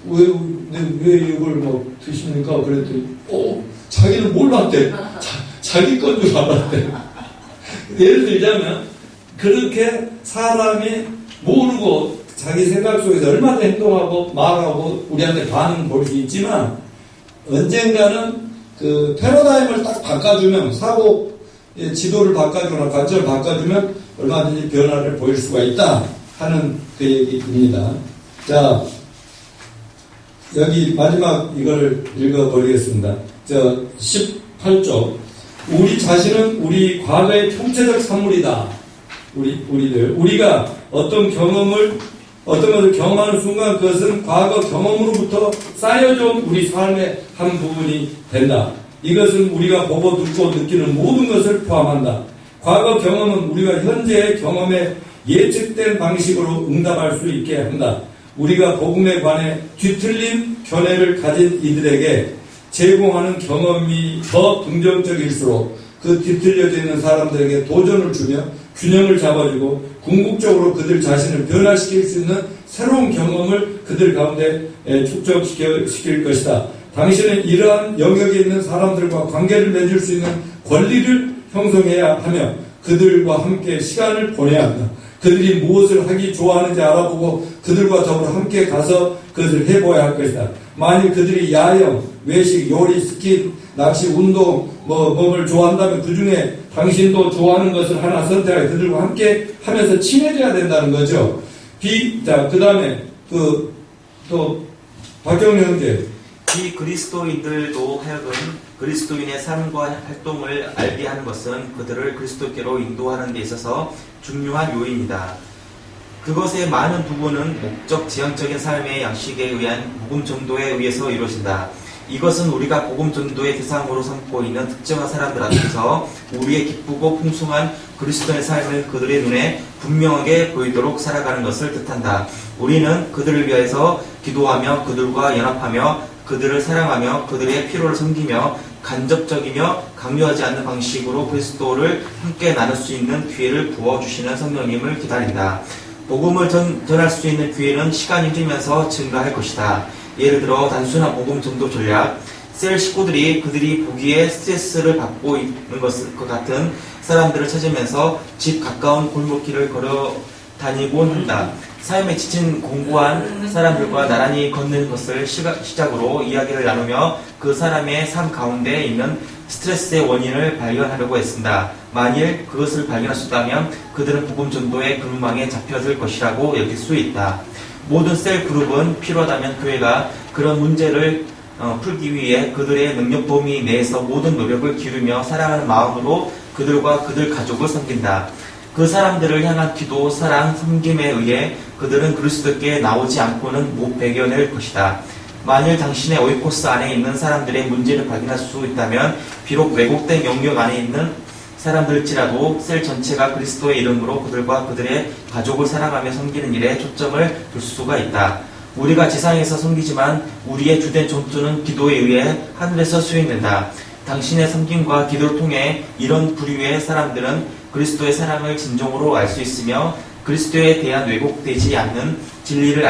왜 이걸 막 드십니까? 그랬더니 자기는 몰랐대. 자기 건 줄 알았대. 예를 들자면 그렇게 사람이 모르고 자기 생각 속에서 얼마나 행동하고 말하고 우리한테 반응 볼 수 있지만 언젠가는 그 패러다임을 딱 바꿔주면 사고 지도를 바꿔주거나 관점을 바꿔주면 얼마든지 변화를 보일 수가 있다 하는 그 얘기입니다. 자, 여기 마지막 이걸 읽어버리겠습니다. 18쪽. 우리 자신은 우리 과거의 총체적 산물이다. 우리가 어떤 것을 경험하는 순간 그것은 과거 경험으로부터 쌓여져온 우리 삶의 한 부분이 된다. 이것은 우리가 보고 듣고 느끼는 모든 것을 포함한다. 과거 경험은 우리가 현재의 경험에 예측된 방식으로 응답할 수 있게 한다. 우리가 복음에 관해 뒤틀린 견해를 가진 이들에게 제공하는 경험이 더 긍정적일수록 그 뒤틀려져 있는 사람들에게 도전을 주며 균형을 잡아주고 궁극적으로 그들 자신을 변화시킬 수 있는 새로운 경험을 그들 가운데 축적시킬 것이다. 당신은 이러한 영역에 있는 사람들과 관계를 맺을 수 있는 권리를 형성해야 하며 그들과 함께 시간을 보내야 한다. 그들이 무엇을 하기 좋아하는지 알아보고 그들과 더불어 함께 가서 그것을 해보아야 할 것이다. 만일 그들이 야영, 외식, 요리, 스키, 낚시, 운동, 뭐를 좋아한다면 그 중에 당신도 좋아하는 것을 하나 선택하여 그들과 함께 하면서 친해져야 된다는 거죠. 그 다음에 또 박경래 형제. 비그리스도인들도 하여금 그리스도인의 삶과 활동을 알게 하는 것은 그들을 그리스도께로 인도하는 데 있어서 중요한 요인이다. 그것의 많은 부분은 목적 지향적인 삶의 양식에 의한 복음 전도에 의해서 이루어진다. 이것은 우리가 복음 전도의 대상으로 삼고 있는 특정한 사람들 앞에서 우리의 기쁘고 풍성한 그리스도의 삶을 그들의 눈에 분명하게 보이도록 살아가는 것을 뜻한다. 우리는 그들을 위해서 기도하며 그들과 연합하며 그들을 사랑하며 그들의 필요를 섬기며 간접적이며 강요하지 않는 방식으로 그리스도를 함께 나눌 수 있는 기회를 부어주시는 성령님을 기다린다. 복음을 전할 수 있는 기회는 시간이 흐르면서 증가할 것이다. 예를 들어 단순한 복음 전도 전략, 셀 식구들이 그들이 보기에 스트레스를 받고 있는 것 같은 사람들을 찾으면서 집 가까운 골목길을 걸어 다니곤 한다. 삶에 지친 공고한 사람들과 나란히 걷는 것을 시작으로 이야기를 나누며 그 사람의 삶 가운데 있는 스트레스의 원인을 발견하려고 애쓴다. 만일 그것을 발견할 수 있다면 그들은 복음 전도의 근망에 잡혀들 것이라고 여길 수 있다. 모든 셀 그룹은 필요하다면 교회가 그런 문제를 풀기 위해 그들의 능력 범위 내에서 모든 노력을 기르며 사랑하는 마음으로 그들과 그들 가족을 섬긴다. 그 사람들을 향한 기도, 사랑, 섬김에 의해 그들은 그리스도께 나오지 않고는 못 배겨낼 것이다. 만일 당신의 오이코스 안에 있는 사람들의 문제를 발견할 수 있다면 비록 왜곡된 영역 안에 있는 사람들일지라도 셀 전체가 그리스도의 이름으로 그들과 그들의 가족을 사랑하며 섬기는 일에 초점을 둘 수가 있다. 우리가 지상에서 섬기지만 우리의 주된 전투는 기도에 의해 하늘에서 수행된다. 당신의 섬김과 기도를 통해 이런 부류의 사람들은 그리스도의 사랑을 진정으로 알 수 있으며 그리스도에 대한 왜곡되지 않는 진리를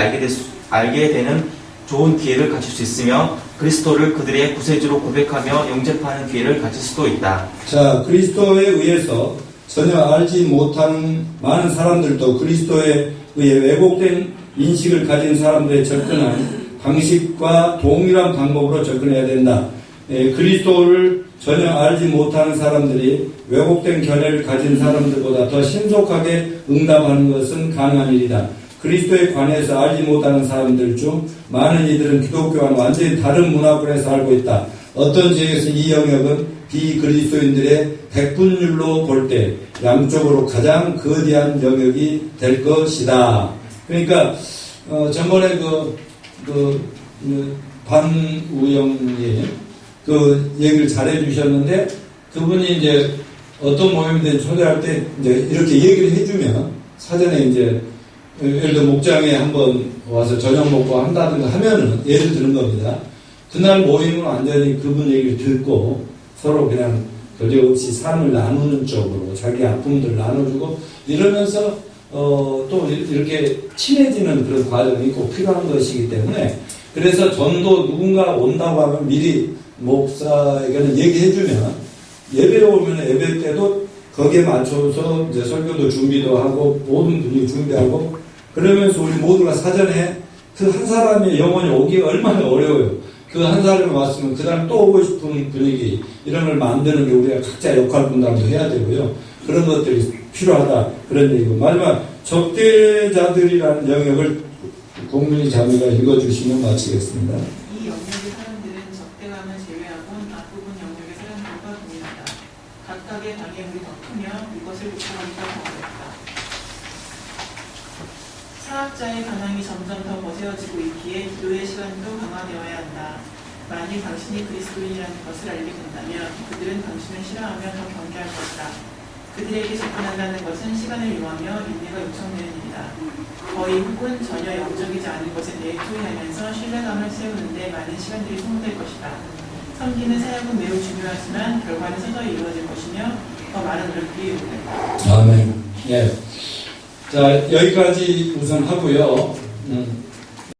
알게 되는 좋은 기회를 가질 수 있으며 그리스도를 그들의 구세주로 고백하며 영접하는 기회를 가질 수도 있다. 자, 그리스도에 의해서 전혀 알지 못하는 많은 사람들도 그리스도에 의해 왜곡된 인식을 가진 사람들의 접근한 방식과 동일한 방법으로 접근해야 된다. 그리스도를 전혀 알지 못하는 사람들이 왜곡된 견해를 가진 사람들보다 더 신속하게 응답하는 것은 가능한 일이다. 그리스도에 관해서 알지 못하는 사람들 중 많은 이들은 기독교와는 완전히 다른 문화권에서 살고 있다. 어떤 지역에서 이 영역은 비그리스도인들의 백분율로 볼 때 양쪽으로 가장 거대한 영역이 될 것이다. 그러니까 전번에 반우영님 그 얘기를 잘해 주셨는데 그분이 이제 어떤 모임이든 초대할 때 이제 이렇게 얘기를 해주면 사전에 이제 예를 들어 목장에 한번 와서 저녁 먹고 한다든가 하면은 예를 드는 겁니다. 그날 모임은 완전히 그분 얘기를 듣고 서로 그냥 거리없이 삶을 나누는 쪽으로 자기 아픔들 나눠주고 이러면서 또 이렇게 친해지는 그런 과정이 꼭 필요한 것이기 때문에 그래서 전도 누군가 온다고 하면 미리 목사에게는 얘기해주면 예배에 오면 예배 때도 거기에 맞춰서 이제 설교도 준비도 하고 모든 분위기 준비하고 그러면서 우리 모두가 사전에 그 한 사람의 영혼이 오기가 얼마나 어려워요. 그 한 사람이 왔으면 그다음 또 오고 싶은 분위기 이런 걸 만드는 게 우리가 각자 역할 분담도 해야 되고요. 그런 것들이 필요하다. 그런 얘기고 마지막 적대자들이라는 영역을 공민희 자매가 읽어주시면 마치겠습니다. 이 영역의 사람들은 적대감을 제외하고는 앞부분 영역의 사람들과 동일하다. 각각의 방해물이 더 크며 이것을 극복하기가 더 어렵다. 사학자의 반항이 점점 더 거세어지고 있기에 기도의 시간도 강화되어야 한다. 만일 당신이 그리스도인이라는 것을 알게 된다면 그들은 당신을 싫어하며 더 경계할 것이다. 그들에게 접근한다는 것은 시간을 요하며 인내가 요청되는 일이다. 거의 혹은 전혀 영적이지 않은 것에 대해 토의하면서 신뢰감을 세우는데 많은 시간들이 소모될 것이다. 섬기는 사역은 매우 중요하지만 결과는 서서히 이루어질 것이며 더 많은 노력이 요구된다. 아멘. 예. 자, 여기까지 우선 하고요.